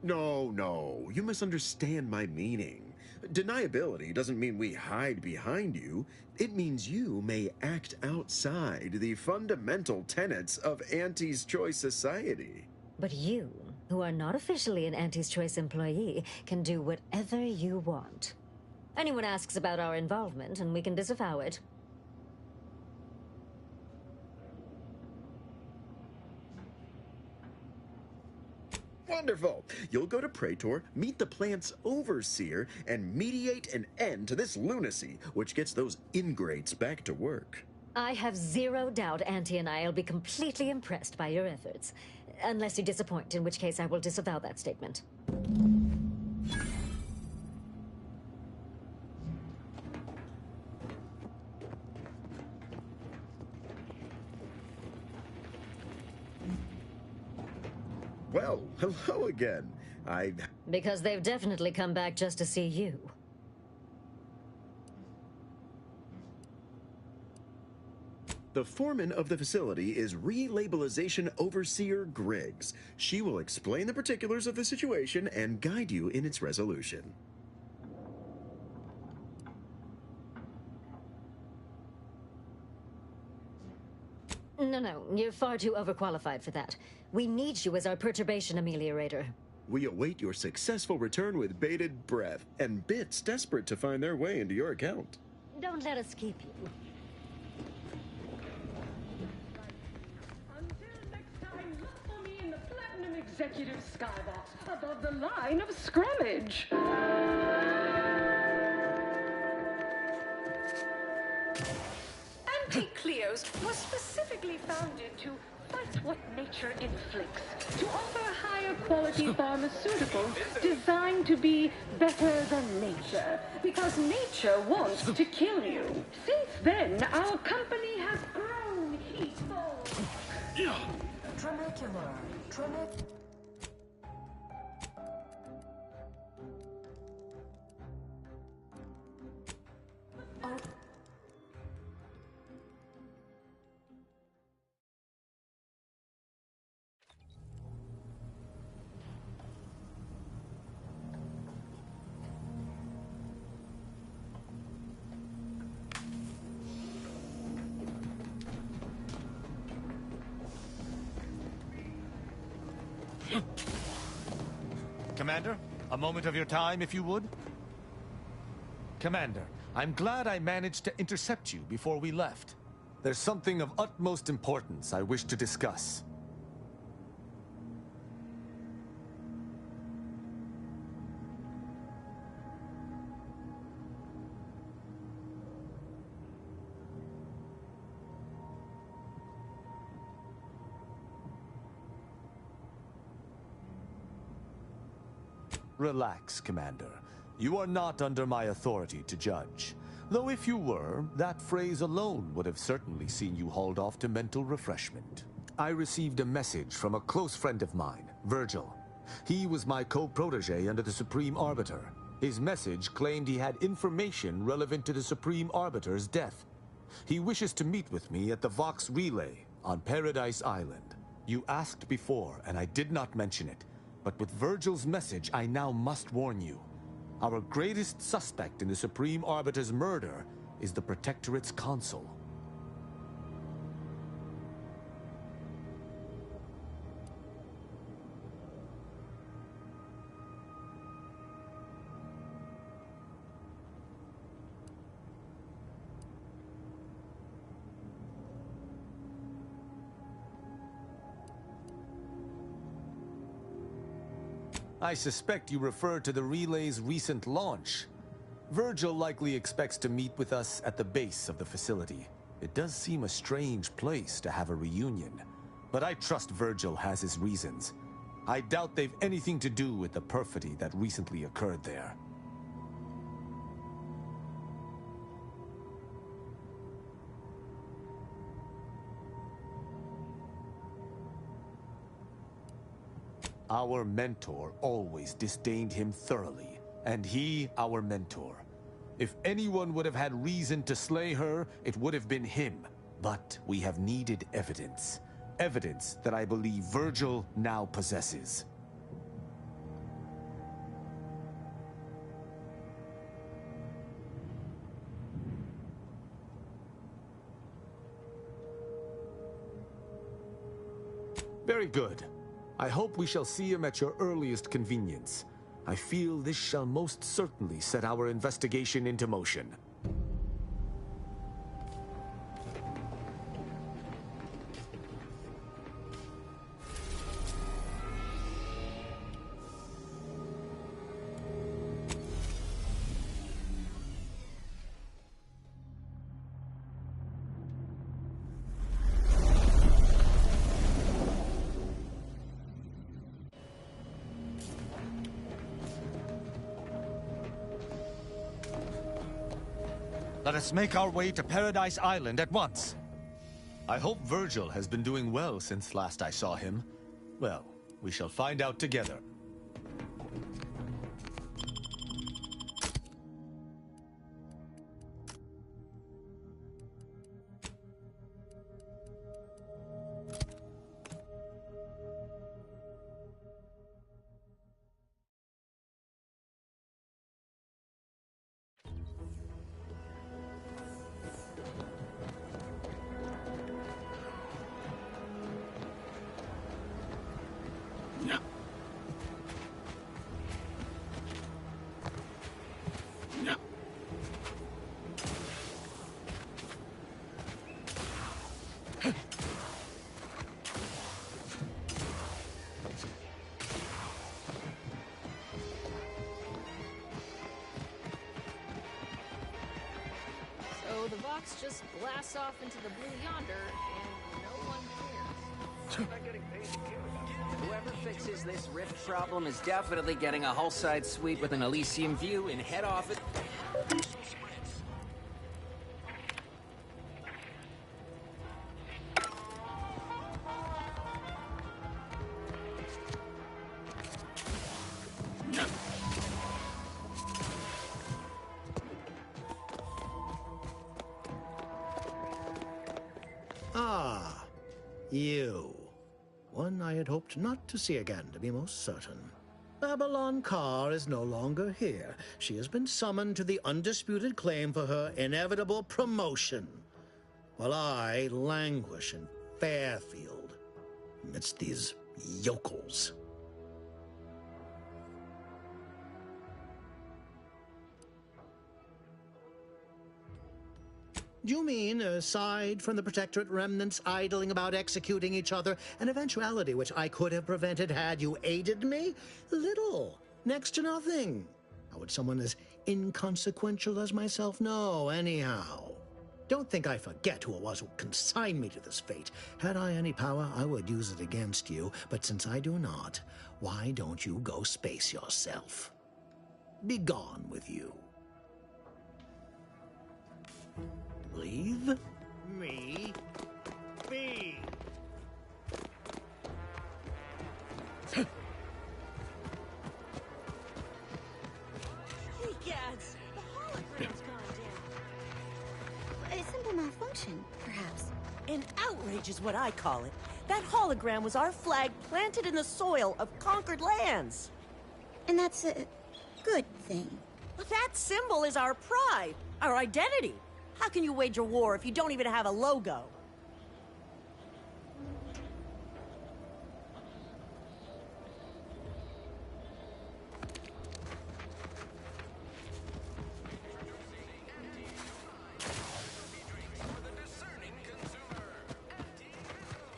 No, you misunderstand my meaning. Deniability doesn't mean we hide behind you. It means you may act outside the fundamental tenets of Auntie's Choice Society. But you, who are not officially an Auntie's Choice employee, can do whatever you want. Anyone asks about our involvement, and we can disavow it. Wonderful! You'll go to Praetor, meet the plant's overseer, and mediate an end to this lunacy, which gets those ingrates back to work. I have zero doubt Auntie and I will be completely impressed by your efforts. Unless you disappoint, in which case I will disavow that statement. Well, hello again. Because they've definitely come back just to see you. The foreman of the facility is Relabelization Overseer Griggs. She will explain the particulars of the situation and guide you in its resolution. No, you're far too overqualified for that. We need you as our perturbation ameliorator. We await your successful return with bated breath and bits desperate to find their way into your account. Don't let us keep you. Until next time, look for me in the Platinum Executive Skybox above the line of scrimmage. Anti-Cleos was specifically founded to fight what nature inflicts, to offer higher quality pharmaceuticals designed to be better than nature, because nature wants to kill you. Since then, our company has grown heatful. Tramacular. Commander, a moment of your time, if you would. Commander, I'm glad I managed to intercept you before we left. There's something of utmost importance I wish to discuss. Relax, Commander. You are not under my authority to judge. Though if you were, that phrase alone would have certainly seen you hauled off to mental refreshment. I received a message from a close friend of mine, Virgil. He was my co-protege under the Supreme Arbiter. His message claimed he had information relevant to the Supreme Arbiter's death. He wishes to meet with me at the Vox Relay on Paradise Island. You asked before, and I did not mention it. But with Virgil's message, I now must warn you. Our greatest suspect in the Supreme Arbiter's murder is the Protectorate's consul. I suspect you refer to the relay's recent launch. Virgil likely expects to meet with us at the base of the facility. It does seem a strange place to have a reunion, but I trust Virgil has his reasons. I doubt they've anything to do with the perfidy that recently occurred there. Our mentor always disdained him thoroughly, and he our mentor. If anyone would have had reason to slay her, it would have been him. But we have needed evidence. Evidence that I believe Virgil now possesses. Very good. I hope we shall see him at your earliest convenience. I feel this shall most certainly set our investigation into motion. Let us make our way to Paradise Island at once. I hope Virgil has been doing well since last I saw him. Well, we shall find out together. So the Vox just blasts off into the blue yonder, and no one cares. Whoever fixes this rift problem is definitely getting a hull-side suite with an Elysium view in head office. Ah, you. One I had hoped not to see again, to be most certain. Babylon Carr is no longer here. She has been summoned to the undisputed claim for her inevitable promotion, while I languish in Fairfield amidst these yokels. Do you mean, aside from the Protectorate remnants idling about executing each other, an eventuality which I could have prevented had you aided me? Little. Next to nothing. How would someone as inconsequential as myself know, anyhow? Don't think I forget who it was who consigned me to this fate. Had I any power, I would use it against you. But since I do not, why don't you go space yourself? Be gone with you. Leave? Me? Me? Hey, Gads! The hologram's gone down. A simple malfunction, perhaps. An outrage is what I call it. That hologram was our flag planted in the soil of conquered lands. And that's a good thing. But that symbol is our pride, our identity. How can you wage a war if you don't even have a logo?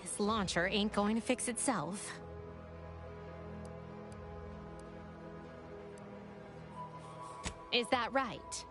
This launcher ain't going to fix itself. Is that right?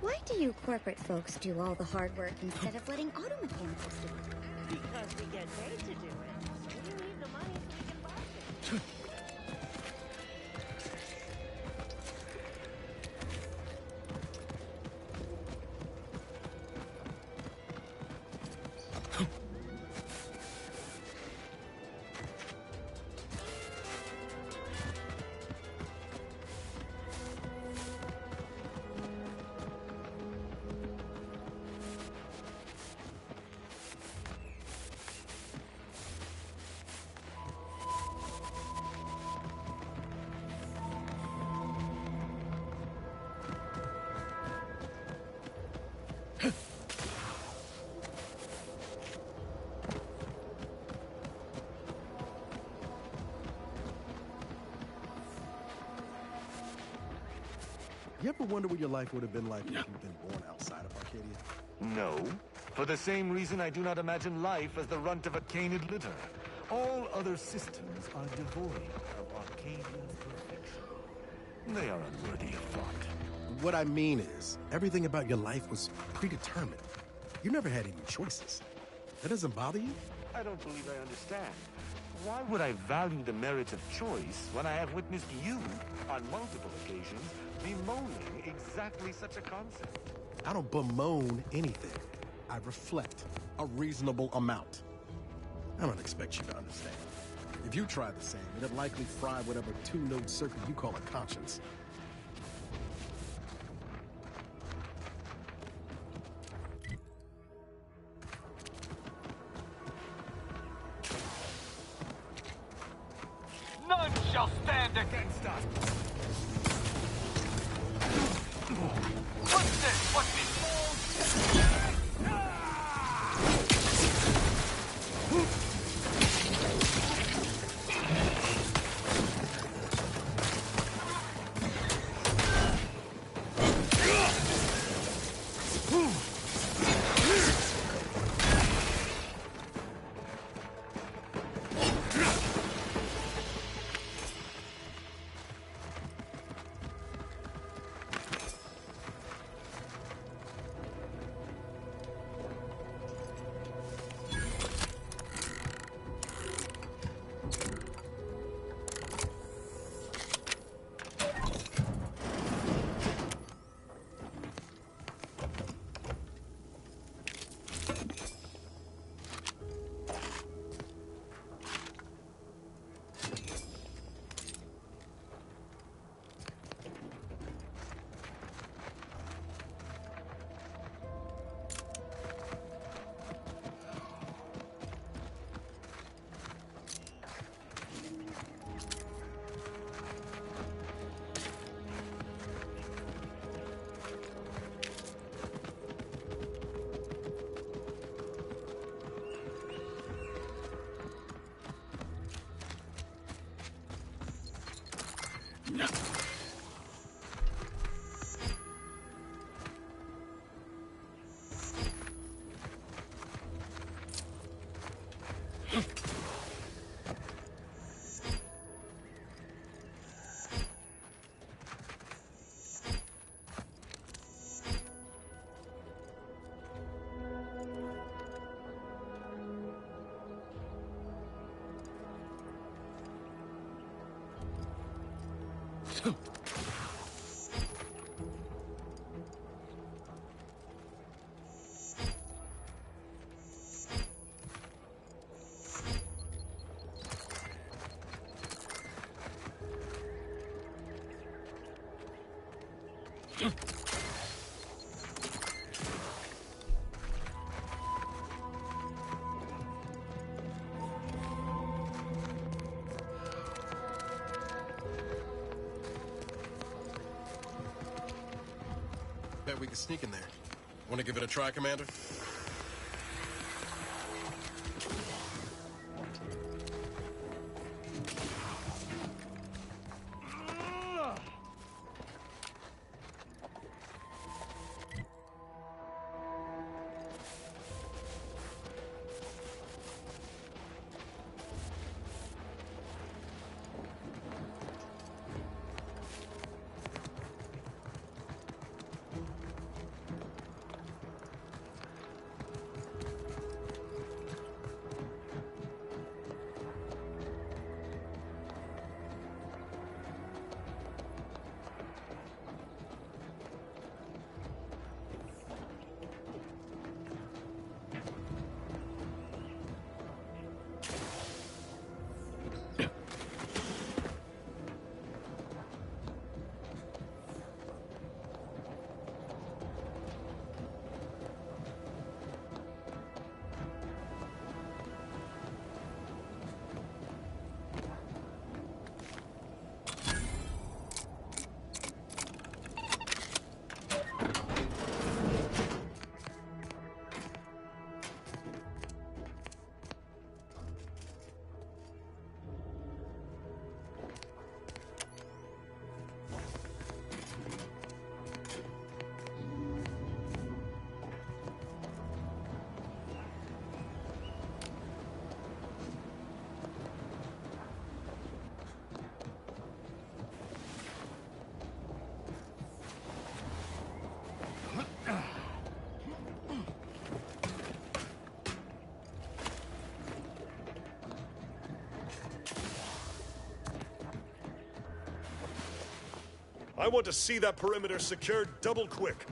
Why do you corporate folks do all the hard work instead of letting auto mechanicals do it? Because we get paid to do it. We need the money so we can buy it. You ever wonder what your life would have been like if you'd been born outside of Arcadia? No. For the same reason I do not imagine life as the runt of a canid litter. All other systems are devoid of Arcadian perfection. They are unworthy of thought. What I mean is, everything about your life was predetermined. You never had any choices. That doesn't bother you? I don't believe I understand. Why would I value the merits of choice when I have witnessed you, on multiple occasions, bemoaning exactly such a concept? I don't bemoan anything. I reflect a reasonable amount. I don't expect you to understand. If you tried the same, it'd likely fry whatever two-node circuit you call a conscience. None shall stand against us! What's this? What's this? Bet we can sneak in there. Want to give it a try, Commander? I want to see that perimeter secured double quick.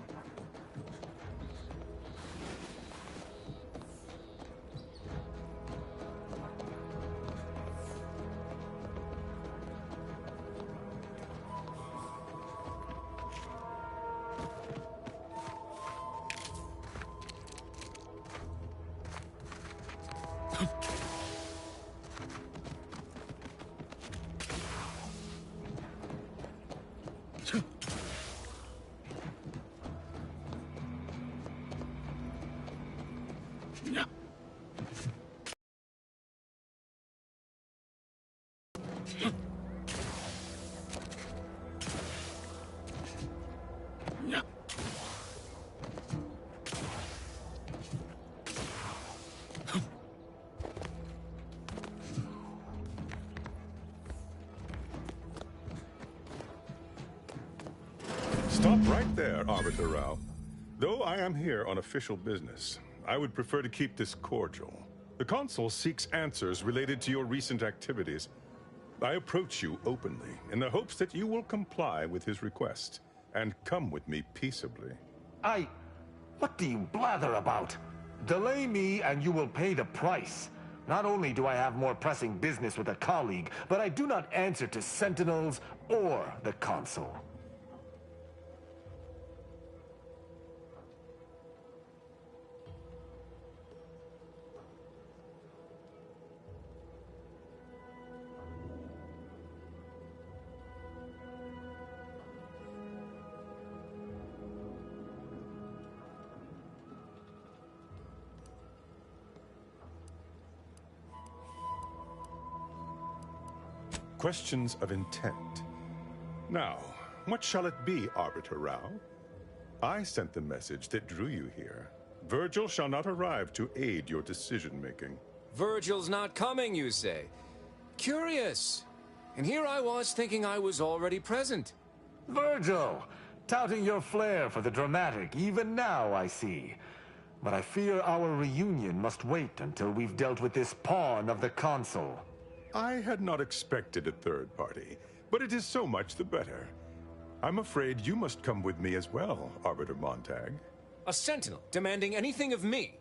Stop right there, Arbiter Rao. Though I am here on official business, I would prefer to keep this cordial. The Consul seeks answers related to your recent activities. I approach you openly in the hopes that you will comply with his request and come with me peaceably. What do you blather about? Delay me and you will pay the price. Not only do I have more pressing business with a colleague, but I do not answer to Sentinels or the Consul. Questions of intent. Now, what shall it be, Arbiter Rao? I sent the message that drew you here. Virgil shall not arrive to aid your decision-making. Virgil's not coming, you say? Curious. And here I was thinking I was already present. Virgil! Touting your flair for the dramatic, even now, I see. But I fear our reunion must wait until we've dealt with this pawn of the Consul. I had not expected a third party, but it is so much the better. I'm afraid you must come with me as well, Arbiter Montag. A sentinel demanding anything of me?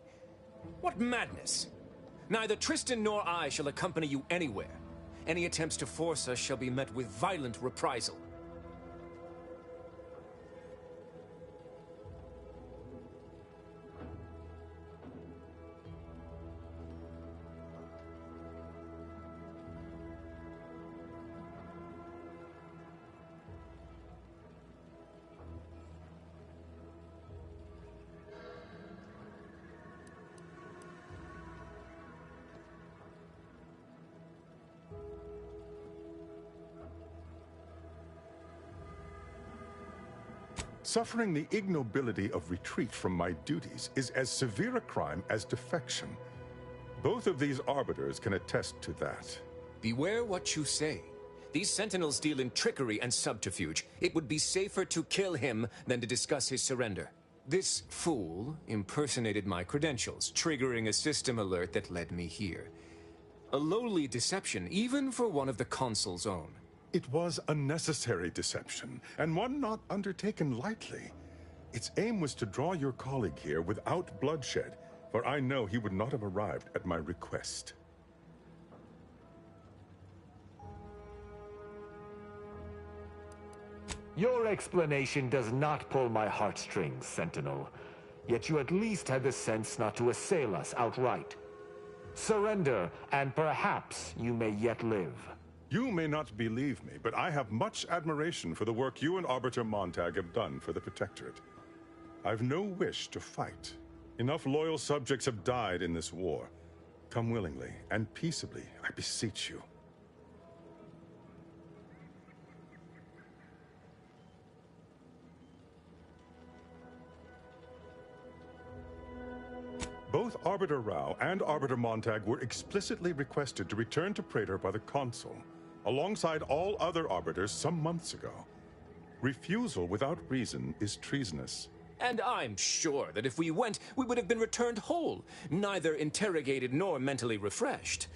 What madness! Neither Tristan nor I shall accompany you anywhere. Any attempts to force us shall be met with violent reprisal. Suffering the ignobility of retreat from my duties is as severe a crime as defection. Both of these arbiters can attest to that. Beware what you say. These sentinels deal in trickery and subterfuge. It would be safer to kill him than to discuss his surrender. This fool impersonated my credentials, triggering a system alert that led me here. A lowly deception, even for one of the Consul's own. It was a necessary deception, and one not undertaken lightly. Its aim was to draw your colleague here without bloodshed, for I know he would not have arrived at my request. Your explanation does not pull my heartstrings, Sentinel. Yet you at least had the sense not to assail us outright. Surrender, and perhaps you may yet live. You may not believe me, but I have much admiration for the work you and Arbiter Montag have done for the Protectorate. I've no wish to fight. Enough loyal subjects have died in this war. Come willingly and peaceably, I beseech you. Both Arbiter Rao and Arbiter Montag were explicitly requested to return to Praetor by the Consul, alongside all other Arbiters some months ago. Refusal without reason is treasonous. And I'm sure that if we went, we would have been returned whole, neither interrogated nor mentally refreshed.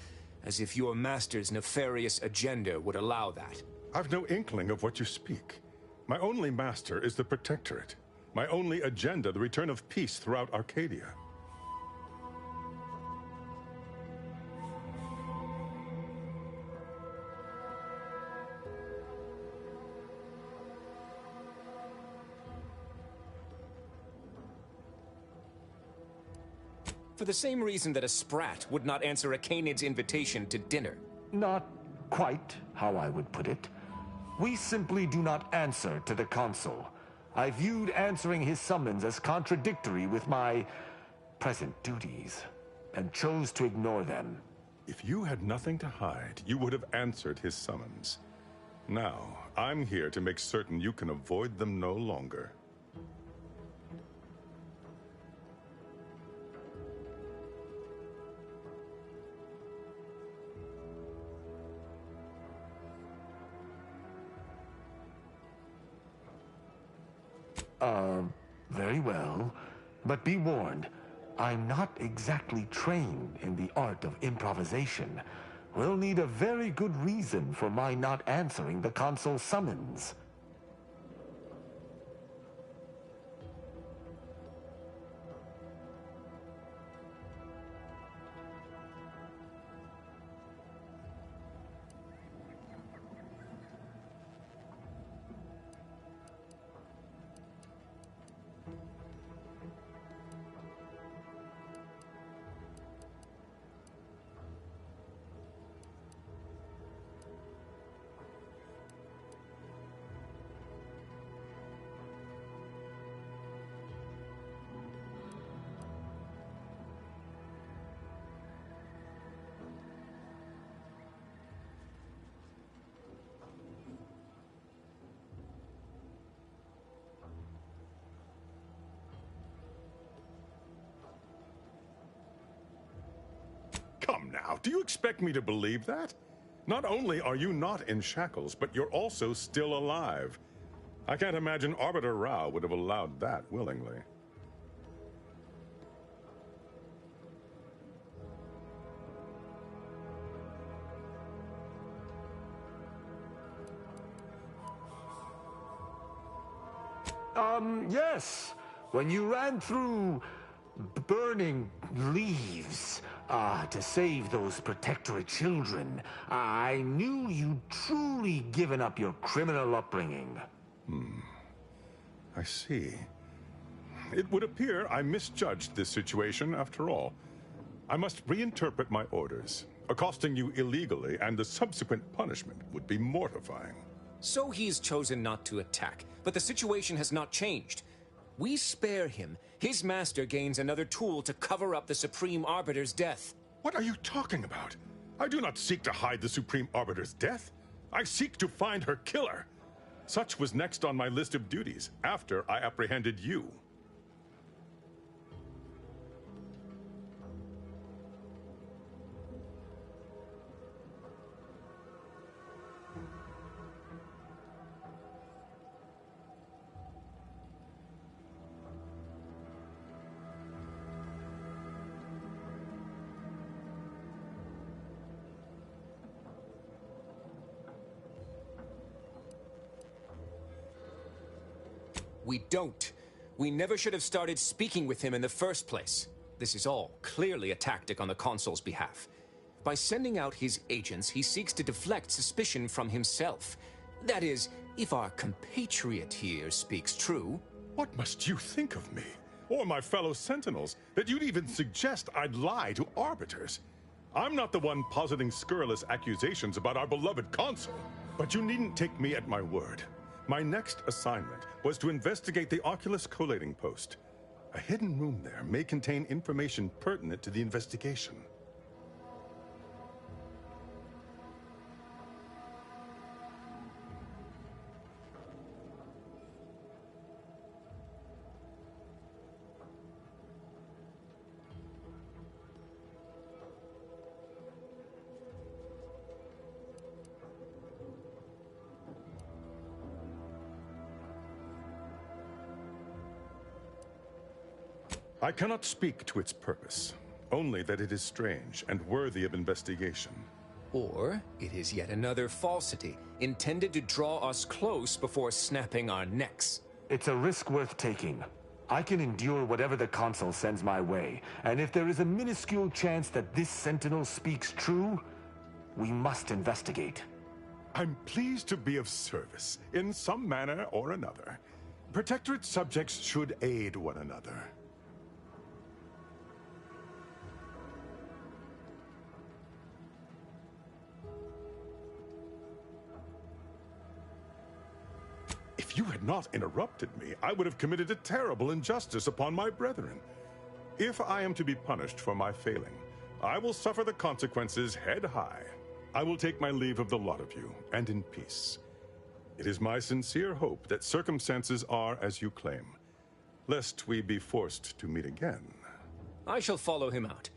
As if your master's nefarious agenda would allow that. I've no inkling of what you speak. My only master is the Protectorate. My only agenda, the return of peace throughout Arcadia. For the same reason that a sprat would not answer a Canid's invitation to dinner. Not quite how I would put it. We simply do not answer to the Consul. I viewed answering his summons as contradictory with my present duties, and chose to ignore them. If you had nothing to hide, you would have answered his summons. Now, I'm here to make certain you can avoid them no longer. Very well. But be warned, I'm not exactly trained in the art of improvisation. We'll need a very good reason for my not answering the Consul's summons. Come now, do you expect me to believe that? Not only are you not in shackles, but you're also still alive. I can't imagine Arbiter Rao would have allowed that willingly. Yes. When you ran through burning leaves to save those protectorate children, I knew you'd truly given up your criminal upbringing. I see. It would appear I misjudged this situation after all. I must reinterpret my orders. Accosting you illegally and the subsequent punishment would be mortifying. So he's chosen not to attack, but the situation has not changed. We spare him, his master gains another tool to cover up the Supreme Arbiter's death. What are you talking about? I do not seek to hide the Supreme Arbiter's death. I seek to find her killer. Such was next on my list of duties after I apprehended you. We don't. We never should have started speaking with him in the first place. This is all clearly a tactic on the Consul's behalf. By sending out his agents, he seeks to deflect suspicion from himself. That is, if our compatriot here speaks true. What must you think of me, or my fellow Sentinels, that you'd even suggest I'd lie to Arbiters? I'm not the one positing scurrilous accusations about our beloved Consul. But you needn't take me at my word. My next assignment was to investigate the Oculus collating post. A hidden room there may contain information pertinent to the investigation. I cannot speak to its purpose, only that it is strange and worthy of investigation. Or it is yet another falsity, intended to draw us close before snapping our necks. It's a risk worth taking. I can endure whatever the Consul sends my way, and if there is a minuscule chance that this Sentinel speaks true, we must investigate. I'm pleased to be of service, in some manner or another. Protectorate subjects should aid one another. If you had not interrupted me, I would have committed a terrible injustice upon my brethren. If I am to be punished for my failing, I will suffer the consequences head high. I will take my leave of the lot of you, and in peace. It is my sincere hope that circumstances are as you claim, lest we be forced to meet again. I shall follow him out,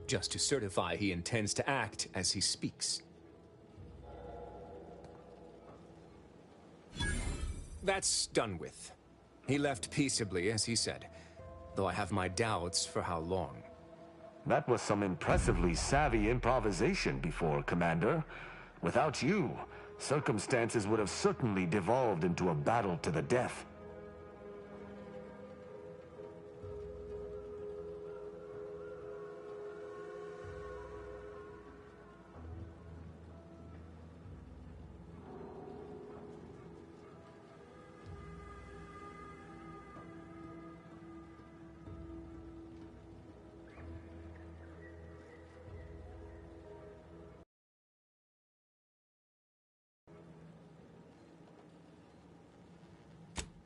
just to certify he intends to act as he speaks. That's done with. He left peaceably, as he said, though I have my doubts for how long. That was some impressively savvy improvisation before, Commander. Without you, circumstances would have certainly devolved into a battle to the death.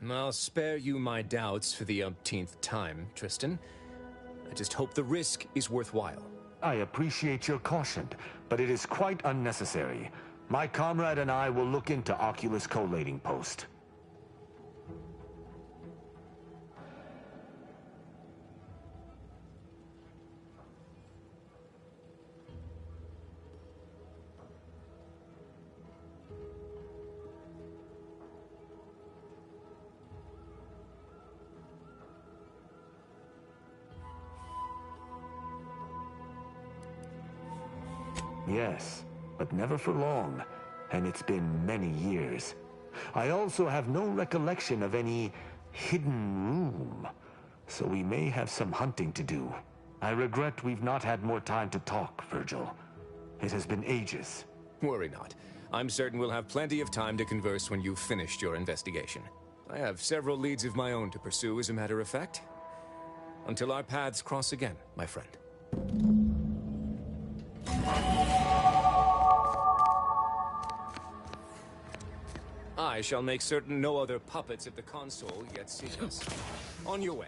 I'll spare you my doubts for the umpteenth time, Tristan. I just hope the risk is worthwhile. I appreciate your caution, but it is quite unnecessary. My comrade and I will look into Oculus collating post. Yes, but never for long, and it's been many years. I also have no recollection of any hidden room. So we may have some hunting to do. I regret we've not had more time to talk, Virgil. It has been ages. Worry not. I'm certain we'll have plenty of time to converse when you've finished your investigation. I have several leads of my own to pursue, as a matter of fact. Until our paths cross again, my friend. I shall make certain no other puppets at the console yet see us. On your way.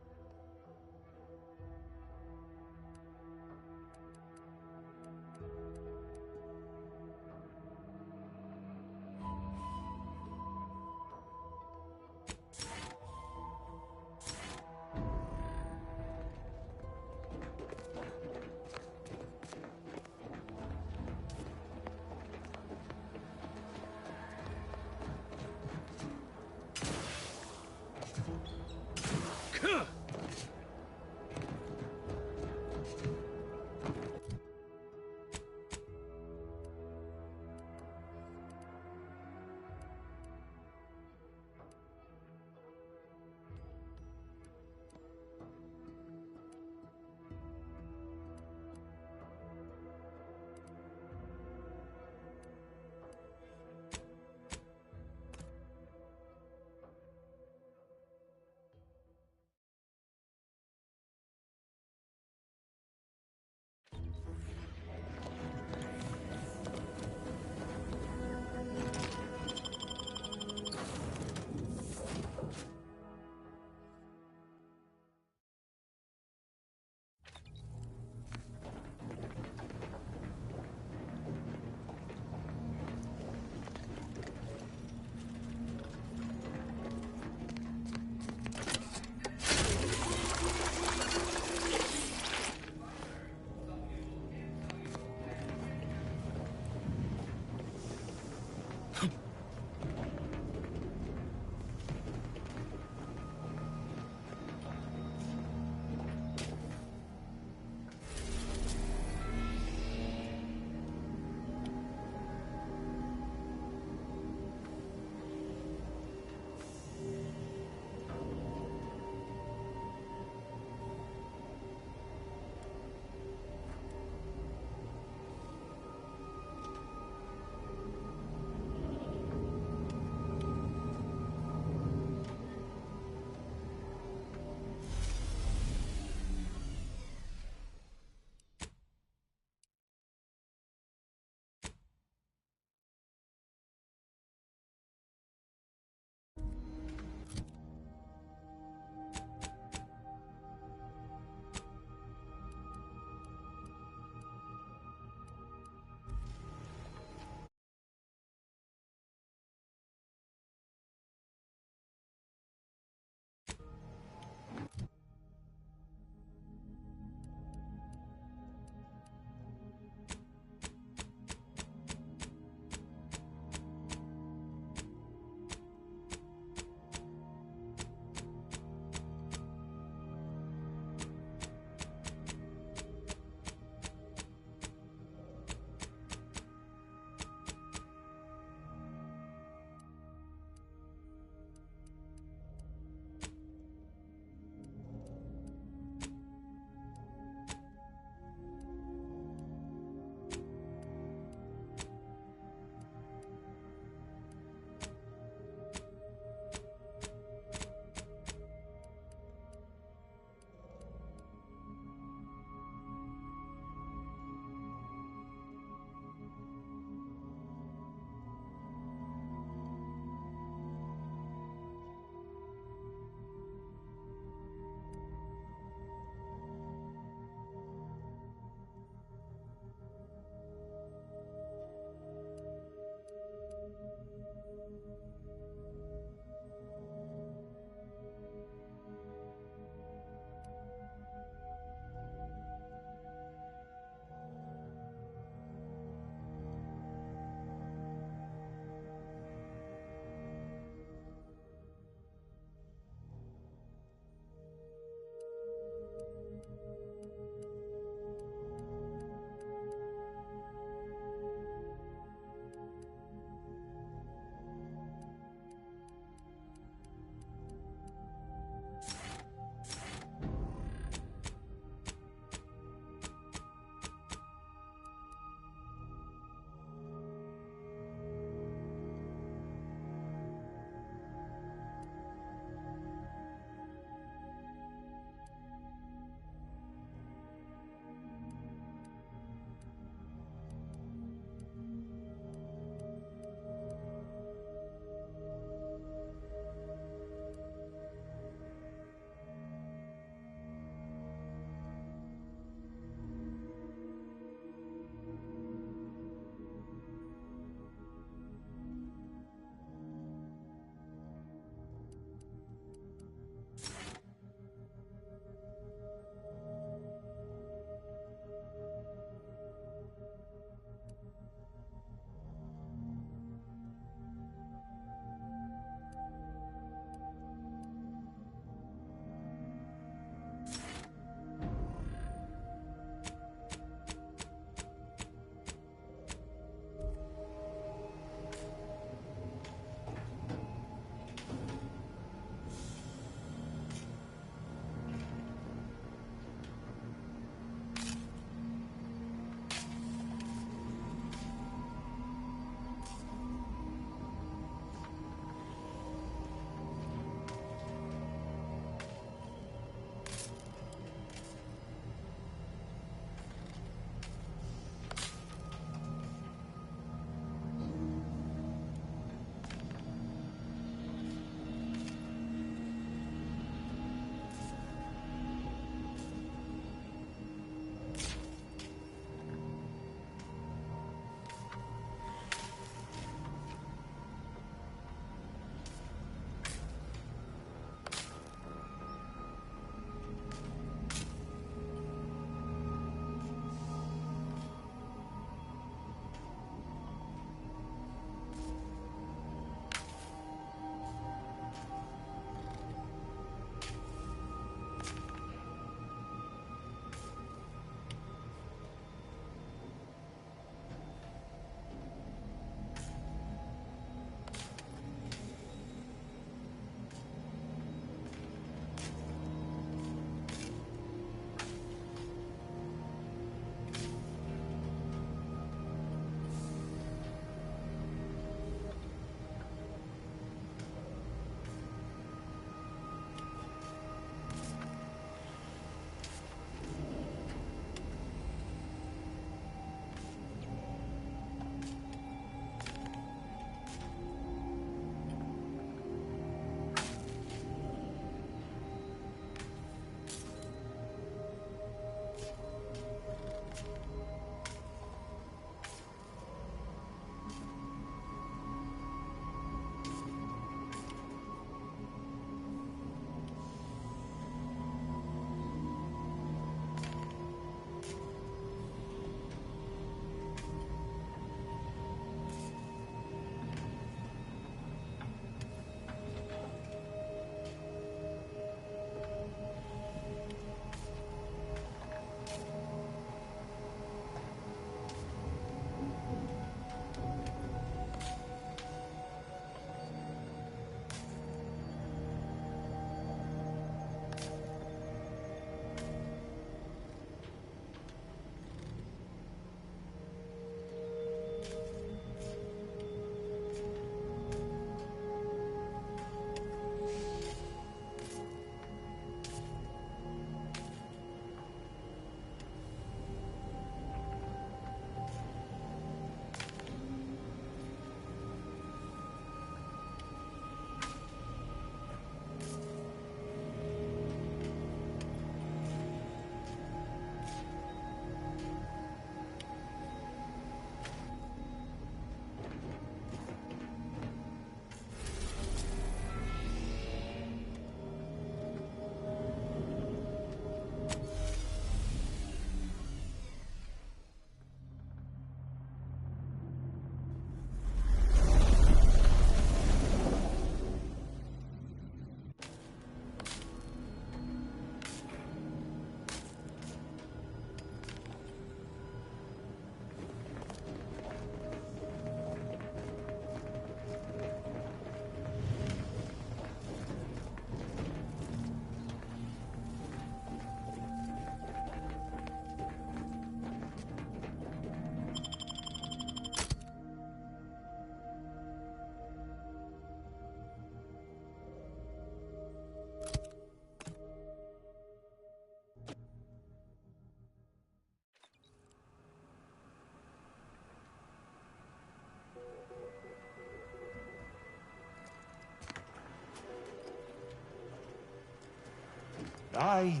I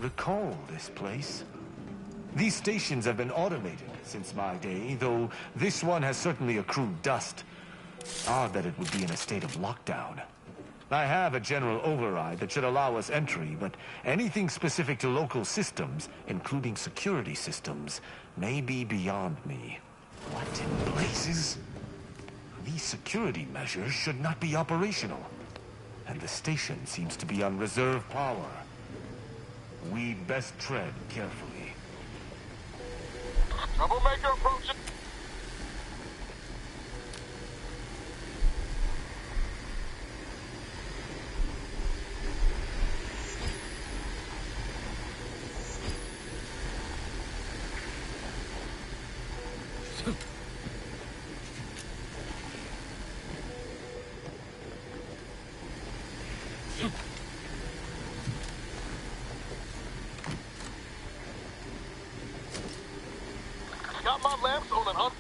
recall this place. These stations have been automated since my day, though this one has certainly accrued dust. Odd that it would be in a state of lockdown. I have a general override that should allow us entry, but anything specific to local systems, including security systems, may be beyond me. What in blazes? These security measures should not be operational, and the station seems to be on reserve power. We'd best tread carefully. Troublemaker approaching. Got my lamps on an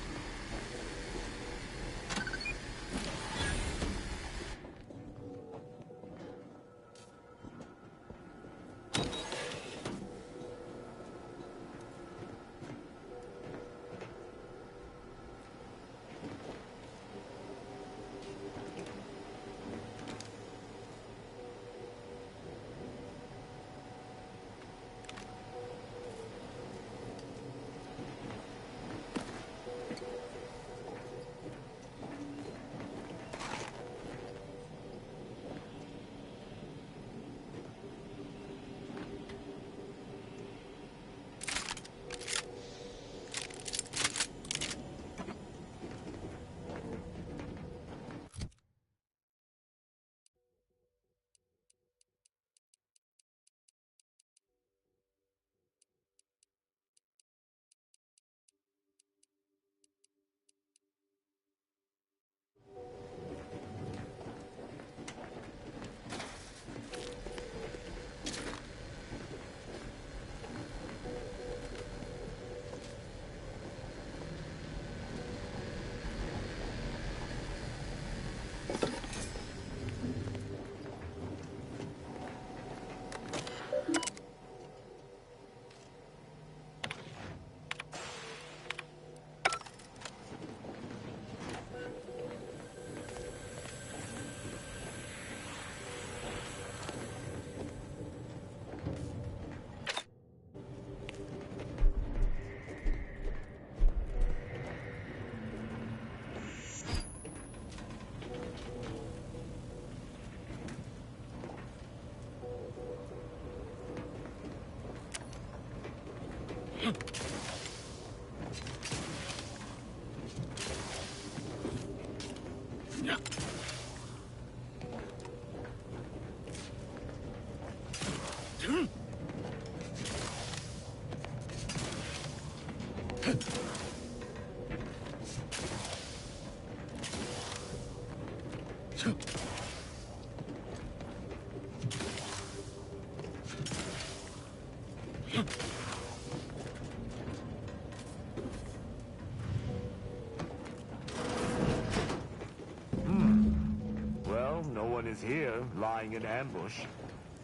Well, no one is here, lying in ambush.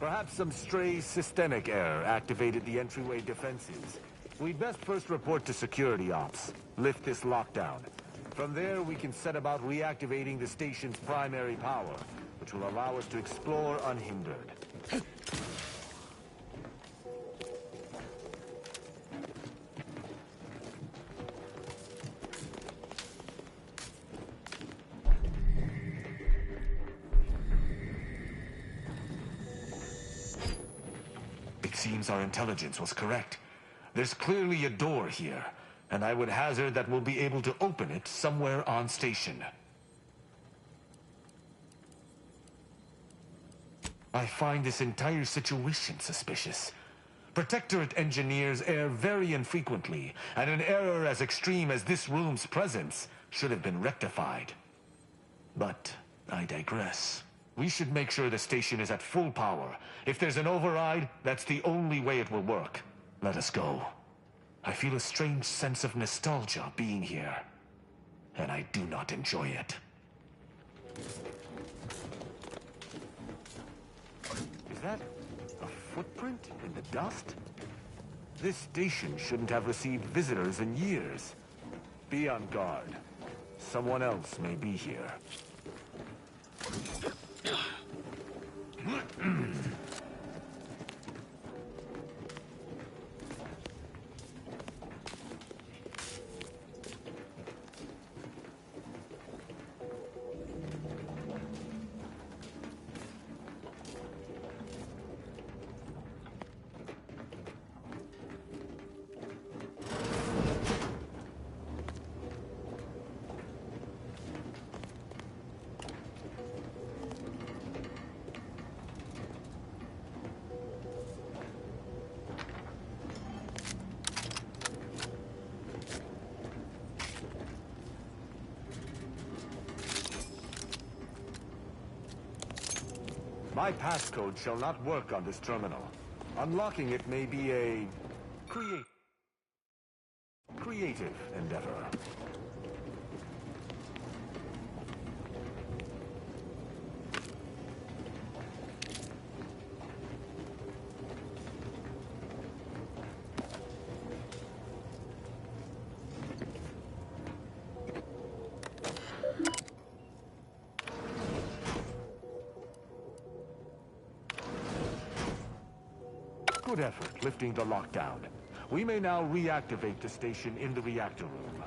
Perhaps some stray systemic error activated the entryway defenses. We'd best first report to security ops. Lift this lockdown. From there, we can set about reactivating the station's primary power, which will allow us to explore unhindered. It seems our intelligence was correct. There's clearly a door here, and I would hazard that we'll be able to open it somewhere on station. I find this entire situation suspicious. Protectorate engineers err very infrequently, and an error as extreme as this room's presence should have been rectified. But I digress. We should make sure the station is at full power. If there's an override, that's the only way it will work. Let us go. I feel a strange sense of nostalgia being here, and I do not enjoy it. Is that a footprint in the dust? This station shouldn't have received visitors in years. Be on guard. Someone else may be here. My passcode shall not work on this terminal. Unlocking it may be a creative endeavor. Good effort lifting the lockdown. We may now reactivate the station in the reactor room.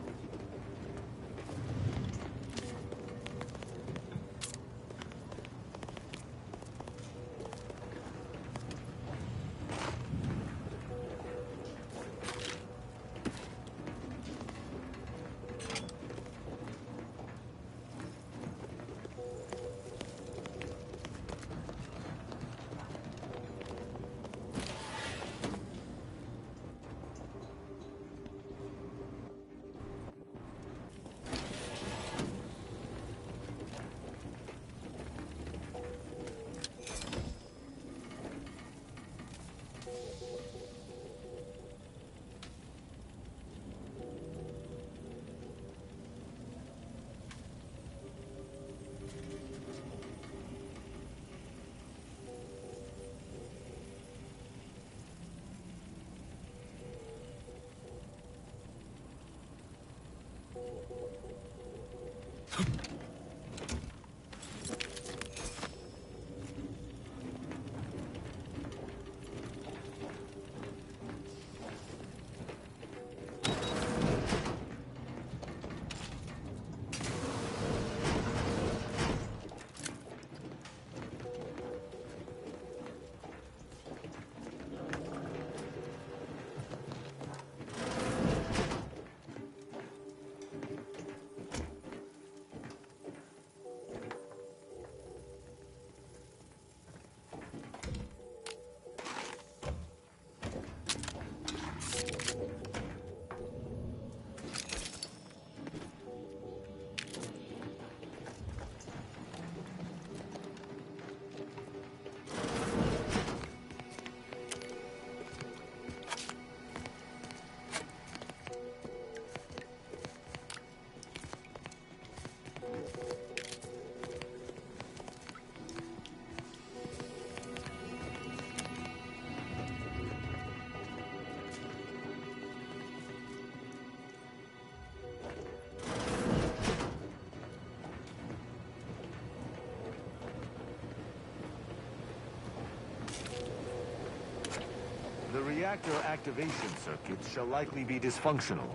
The reactor activation circuit shall likely be dysfunctional.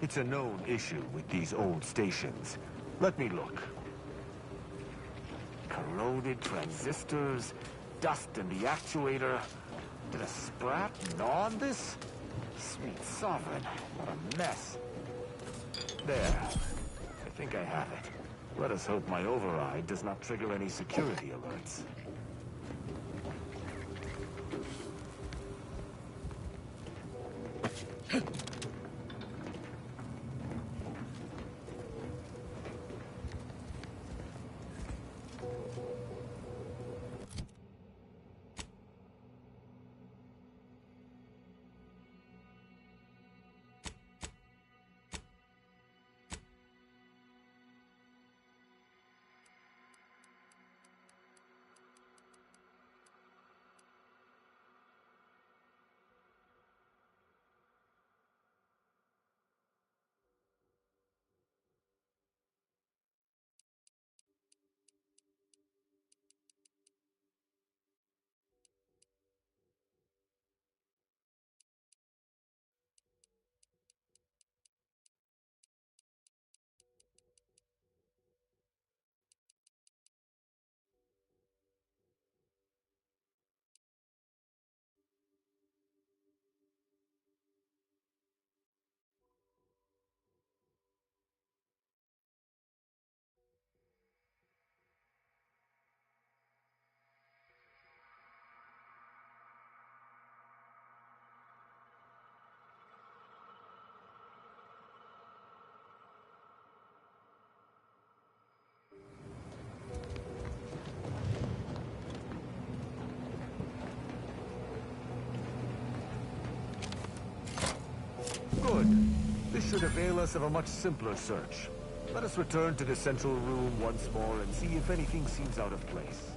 It's a known issue with these old stations. Let me look. Corroded transistors, dust in the actuator. Did a sprat gnaw on this? Sweet sovereign, what a mess. There. I think I have it. Let us hope my override does not trigger any security alerts. should avail us of a much simpler search. Let us return to the central room once more and see if anything seems out of place.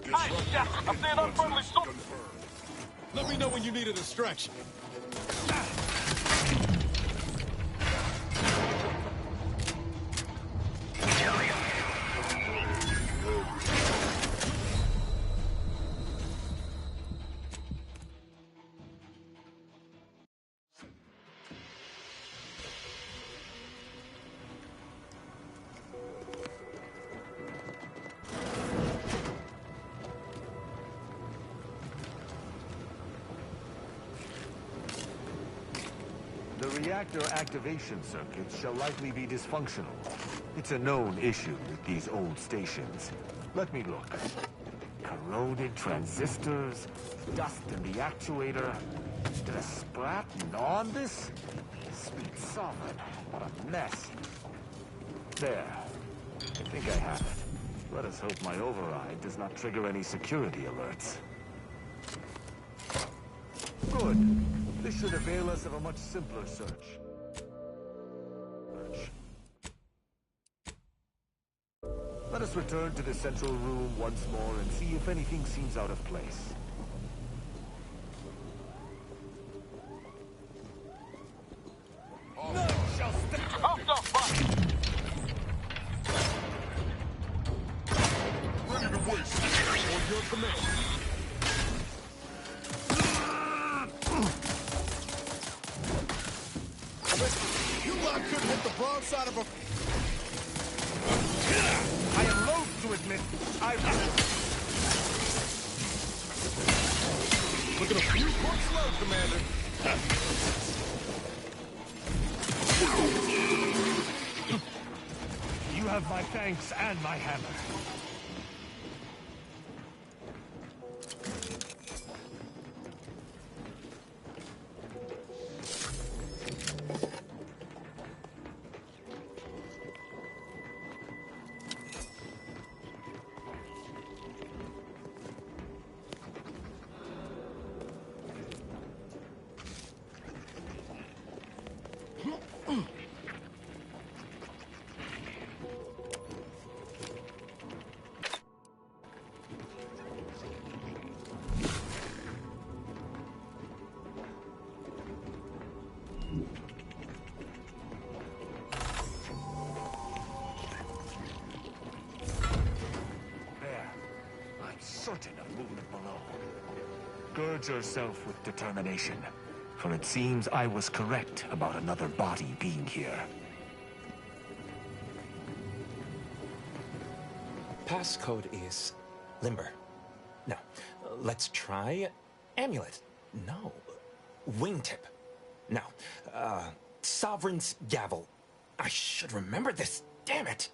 Hey, yeah, I'm seeing unfriendly soldiers. Let me know when you need a distraction. The reactor activation circuits shall likely be dysfunctional. It's a known issue with these old stations. Let me look. Corroded transistors, dust in the actuator. Did a sprat gnaw on this? Sweet sovereign, what a mess. There. I think I have it. Let us hope my override does not trigger any security alerts. Good. This should avail us of a much simpler search. Let us return to the central room once more and see if anything seems out of place. None shall stand. Up the fight. Ready to waste. On your command. You lot couldn't hit the broadside of a... I am loath to admit, Looking a few points slow, Commander. You have my thanks and my hammer. Certain of movement below. Gird yourself with determination, for it seems I was correct about another body being here. Passcode is limber. No, let's try amulet. No, wingtip. No, sovereign's gavel. I should remember this. Damn it.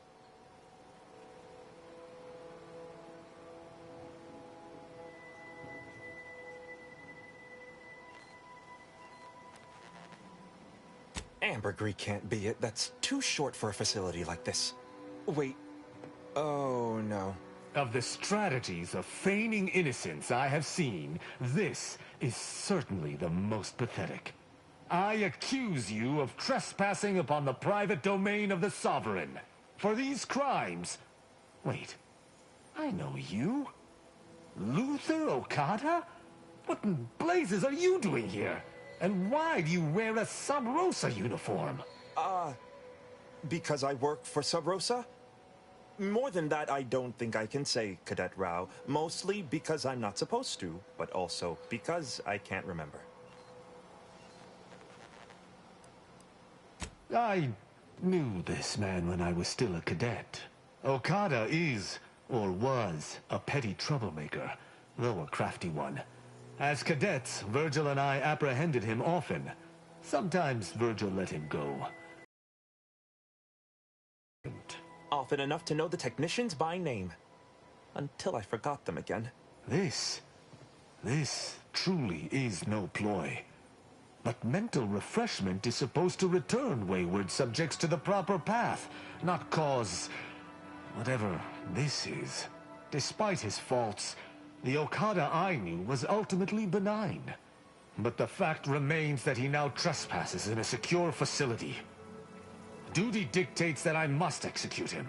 Ambergris can't be it. That's too short for a facility like this. Wait. Oh, no. Of the strategies of feigning innocence I have seen, this is certainly the most pathetic. I accuse you of trespassing upon the private domain of the Sovereign. For these crimes... Wait. I know you. Luther Okada? What in blazes are you doing here? And why do you wear a Sub Rosa uniform? Because I work for Sub Rosa? More than that, I don't think I can say, Cadet Rao. Mostly because I'm not supposed to, but also because I can't remember. I knew this man when I was still a cadet. Okada is, or was, a petty troublemaker, though a crafty one. As cadets, Virgil and I apprehended him often. Sometimes Virgil let him go. Often enough to know the technicians by name. Until I forgot them again. This truly is no ploy. But mental refreshment is supposed to return wayward subjects to the proper path, not cause... whatever this is. Despite his faults, the Okada I knew was ultimately benign. But the fact remains that he now trespasses in a secure facility. Duty dictates that I must execute him.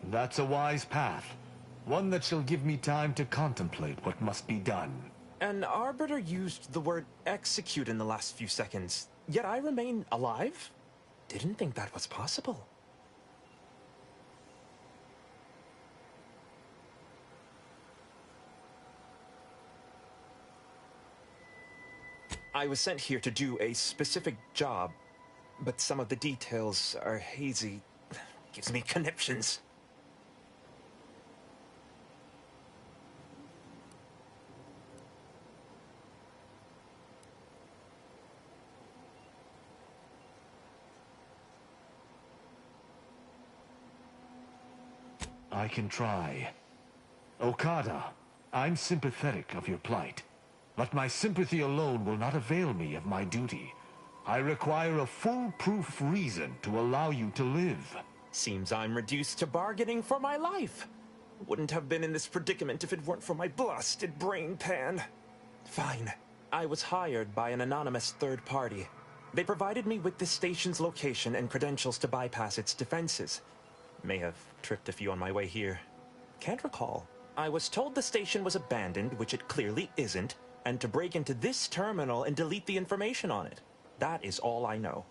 That's a wise path. One that shall give me time to contemplate what must be done. An Arbiter used the word execute in the last few seconds, yet I remain alive? Didn't think that was possible. I was sent here to do a specific job, but some of the details are hazy. Gives me conniptions. I can try. Okada, I'm sympathetic of your plight. But my sympathy alone will not avail me of my duty. I require a foolproof reason to allow you to live. Seems I'm reduced to bargaining for my life. Wouldn't have been in this predicament if it weren't for my blasted brain pan. Fine. I was hired by an anonymous third party. They provided me with the station's location and credentials to bypass its defenses. May have tripped a few on my way here. Can't recall. I was told the station was abandoned, which it clearly isn't, and to break into this terminal and delete the information on it. That is all I know.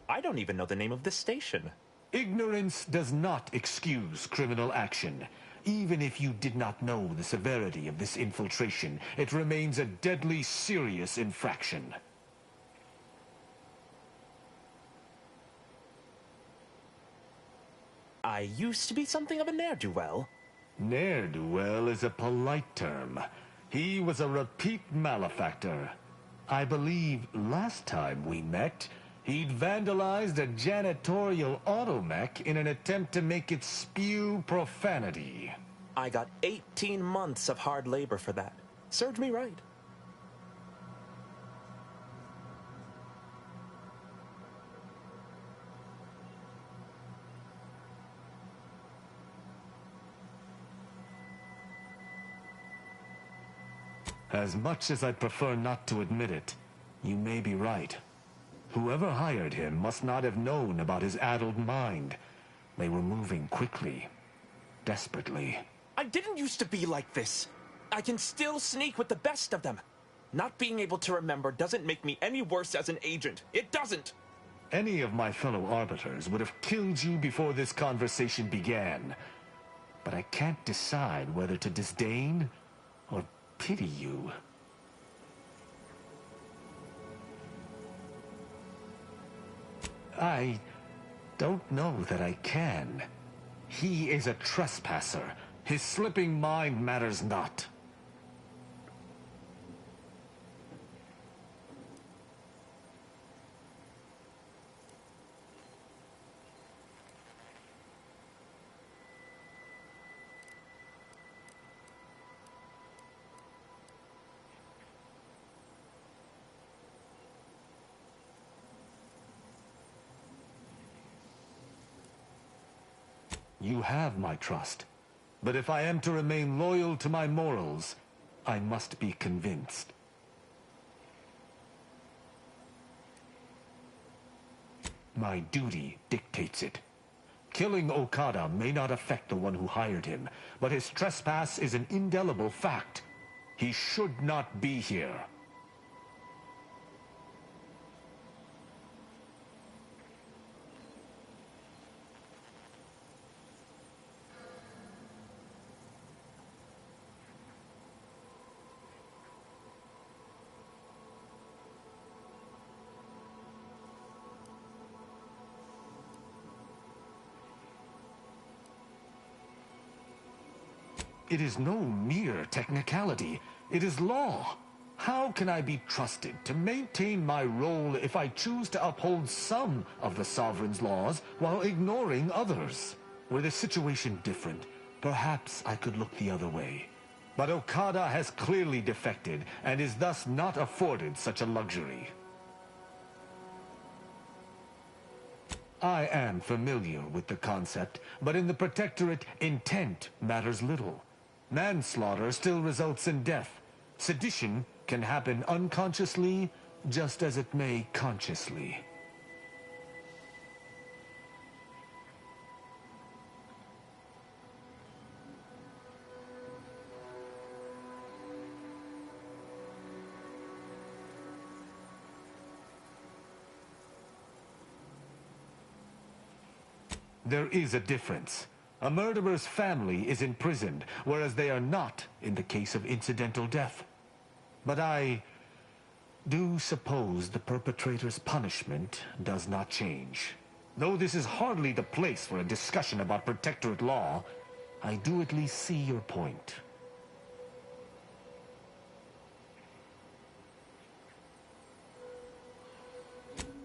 I don't even know the name of this station. Ignorance does not excuse criminal action. Even if you did not know the severity of this infiltration, it remains a deadly serious infraction. I used to be something of a ne'er-do-well. Ne'er-do-well is a polite term. He was a repeat malefactor. I believe last time we met, he'd vandalized a janitorial automech in an attempt to make it spew profanity. I got 18 months of hard labor for that. Served me right. As much as I'd prefer not to admit it, you may be right. Whoever hired him must not have known about his addled mind. They were moving quickly, desperately. I didn't used to be like this. I can still sneak with the best of them. Not being able to remember doesn't make me any worse as an agent. It doesn't. Any of my fellow arbiters would have killed you before this conversation began. But I can't decide whether to disdain or pity you. I don't know that I can. He is a trespasser. His slipping mind matters not. You have my trust. But if I am to remain loyal to my morals, I must be convinced. My duty dictates it. Killing Okada may not affect the one who hired him, but his trespass is an indelible fact. He should not be here. It is no mere technicality. It is law. How can I be trusted to maintain my role if I choose to uphold some of the Sovereign's laws while ignoring others? Were the situation different, perhaps I could look the other way. But Okada has clearly defected, and is thus not afforded such a luxury. I am familiar with the concept, but in the Protectorate, intent matters little. Manslaughter still results in death. Sedition can happen unconsciously, just as it may consciously. There is a difference. A murderer's family is imprisoned, whereas they are not in the case of incidental death. But I do suppose the perpetrator's punishment does not change. Though this is hardly the place for a discussion about Protectorate law, I do at least see your point.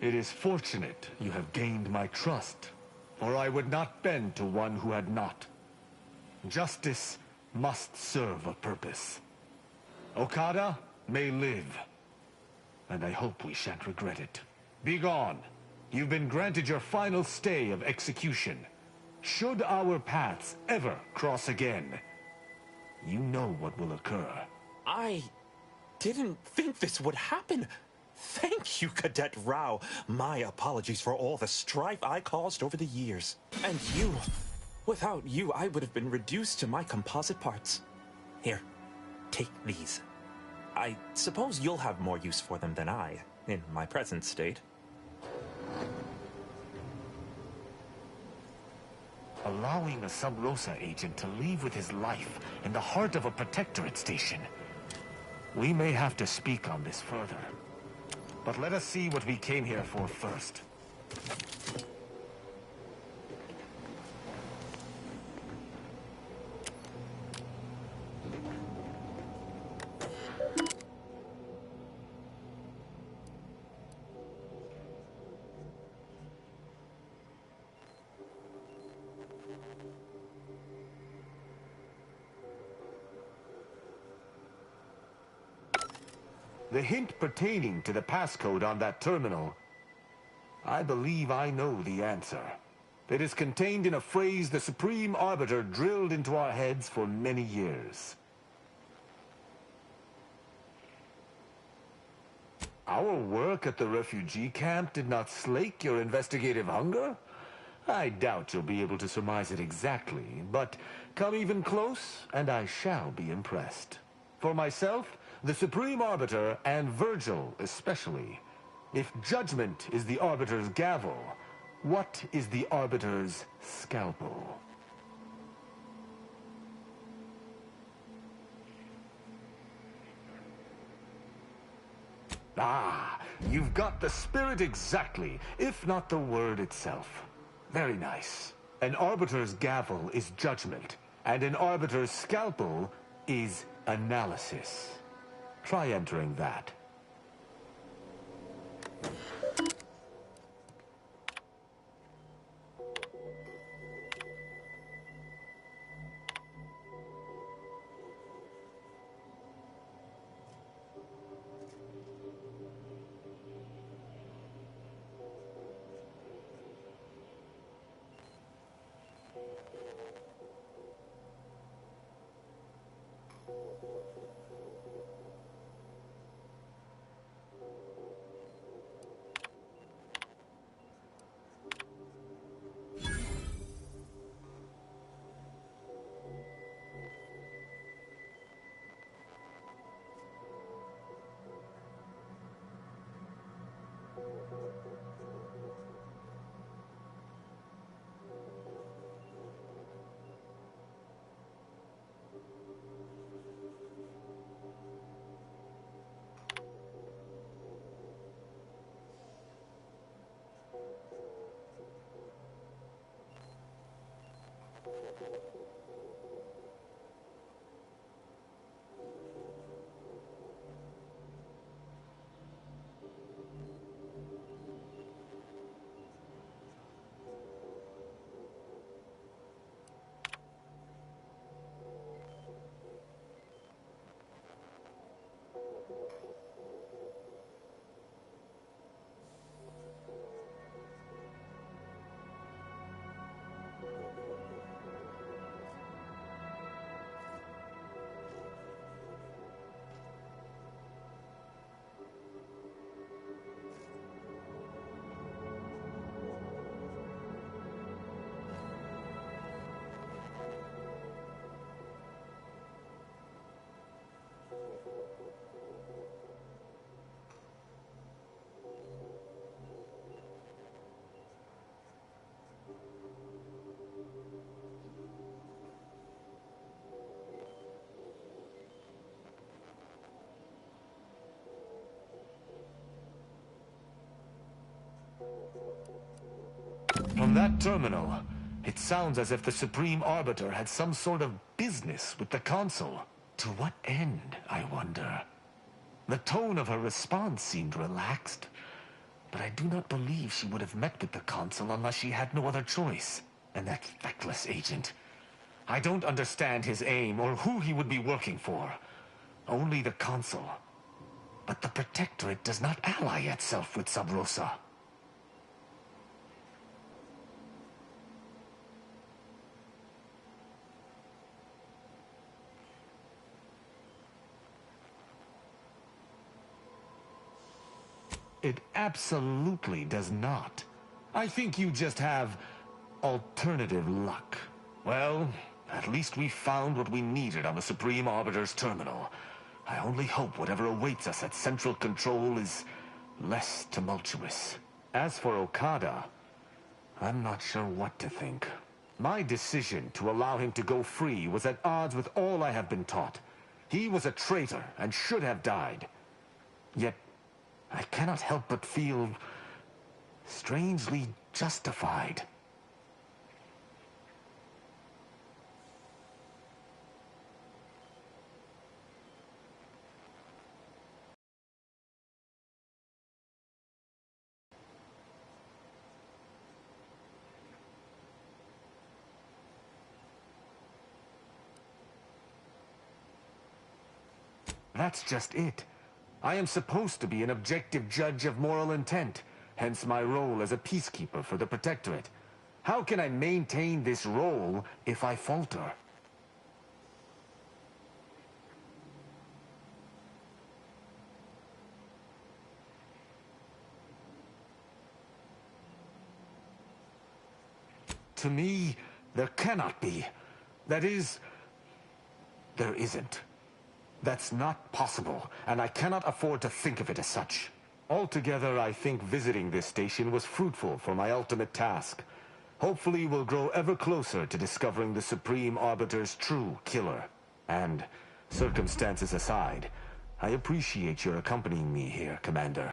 It is fortunate you have gained my trust, or I would not bend to one who had not. Justice must serve a purpose. Okada may live, and I hope we shan't regret it. Be gone. You've been granted your final stay of execution. Should our paths ever cross again, you know what will occur. I didn't think this would happen. Thank you, Cadet Rao. My apologies for all the strife I caused over the years. And you. Without you, I would have been reduced to my composite parts. Here, take these. I suppose you'll have more use for them than I, in my present state. Allowing a Sub Rosa agent to leave with his life in the heart of a Protectorate station. We may have to speak on this further. But let us see what we came here for first. The hint pertaining to the passcode on that terminal, I believe I know the answer. It is contained in a phrase the Supreme Arbiter drilled into our heads for many years. Our work at the refugee camp did not slake your investigative hunger? I doubt you'll be able to surmise it exactly, but come even close, and I shall be impressed. For myself, the Supreme Arbiter, and Virgil especially, if judgment is the Arbiter's gavel, what is the Arbiter's scalpel? Ah, you've got the spirit exactly, if not the word itself. Very nice. An Arbiter's gavel is judgment, and an Arbiter's scalpel is analysis. Try entering that. That terminal. It sounds as if the Supreme Arbiter had some sort of business with the Consul. To what end, I wonder? The tone of her response seemed relaxed, but I do not believe she would have met with the Consul unless she had no other choice. And that feckless agent. I don't understand his aim or who he would be working for. Only the Consul. But the Protectorate does not ally itself with Sub Rosa. It absolutely does not. I think you just have alternative luck. Well, at least we found what we needed on the Supreme Arbiter's terminal. I only hope whatever awaits us at Central Control is less tumultuous. As for Okada, I'm not sure what to think. My decision to allow him to go free was at odds with all I have been taught. He was a traitor and should have died. Yet, I cannot help but feel strangely justified. That's just it. I am supposed to be an objective judge of moral intent, hence my role as a peacekeeper for the Protectorate. How can I maintain this role if I falter? To me, there cannot be. That is, there isn't. That's not possible, and I cannot afford to think of it as such. Altogether, I think visiting this station was fruitful for my ultimate task. Hopefully, we'll grow ever closer to discovering the Supreme Arbiter's true killer. And, circumstances aside, I appreciate your accompanying me here, Commander.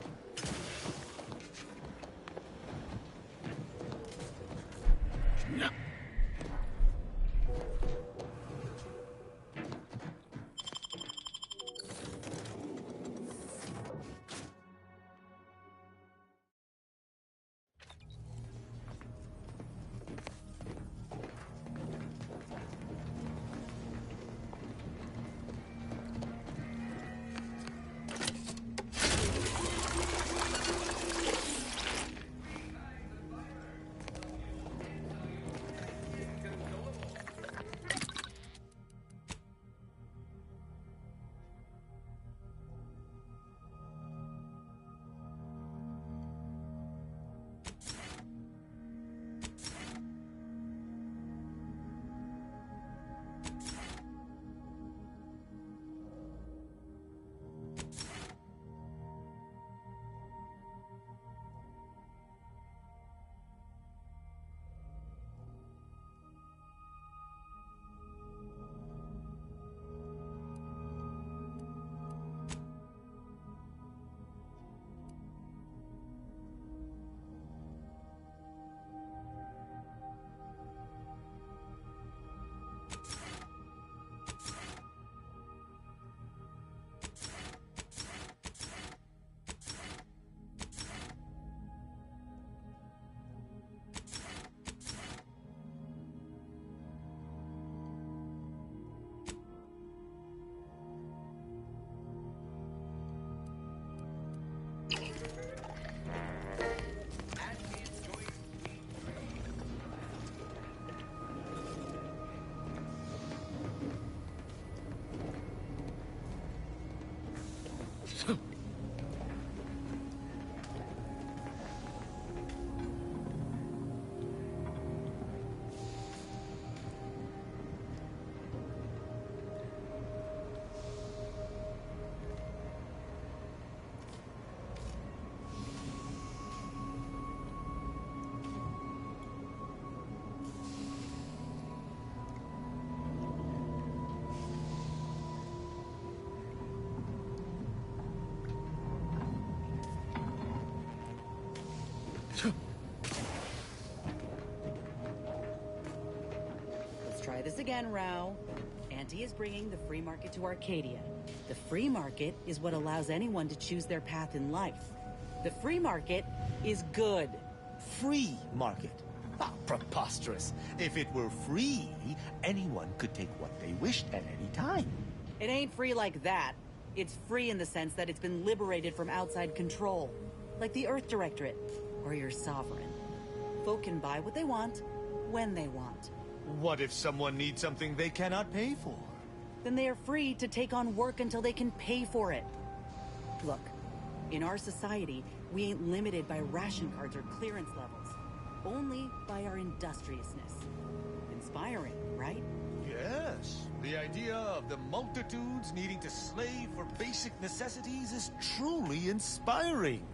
try this again, Rao. Auntie is bringing the free market to Arcadia. The free market is what allows anyone to choose their path in life. The free market is good. Free market? Ah, preposterous. If it were free, anyone could take what they wished at any time. It ain't free like that. It's free in the sense that it's been liberated from outside control. Like the Earth Directorate, or your sovereign. Folk can buy what they want, when they want. What if someone needs something they cannot pay for? Then they are free to take on work until they can pay for it. Look, in our society, we ain't limited by ration cards or clearance levels. Only by our industriousness. Inspiring, right? Yes. The idea of the multitudes needing to slave for basic necessities is truly inspiring.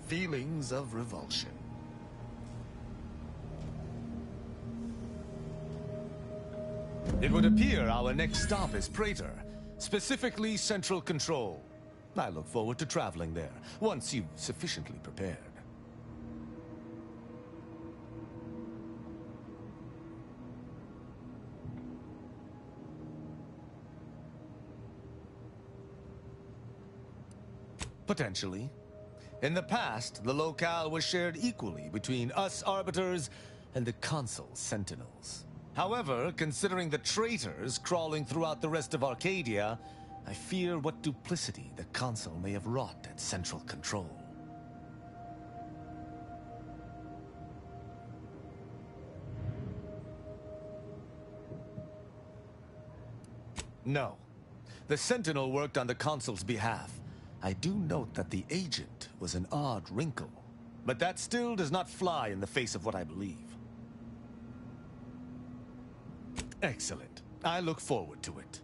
Feelings of revulsion. It would appear our next stop is Praetor, specifically Central Control. I look forward to traveling there, once you've sufficiently prepared. Potentially. In the past, the locale was shared equally between us Arbiters and the Consul Sentinels. However, considering the traitors crawling throughout the rest of Arcadia, I fear what duplicity the Consul may have wrought at Central Control. No. The Sentinel worked on the Consul's behalf. I do note that the agent was an odd wrinkle, but that still does not fly in the face of what I believe. Excellent. I look forward to it.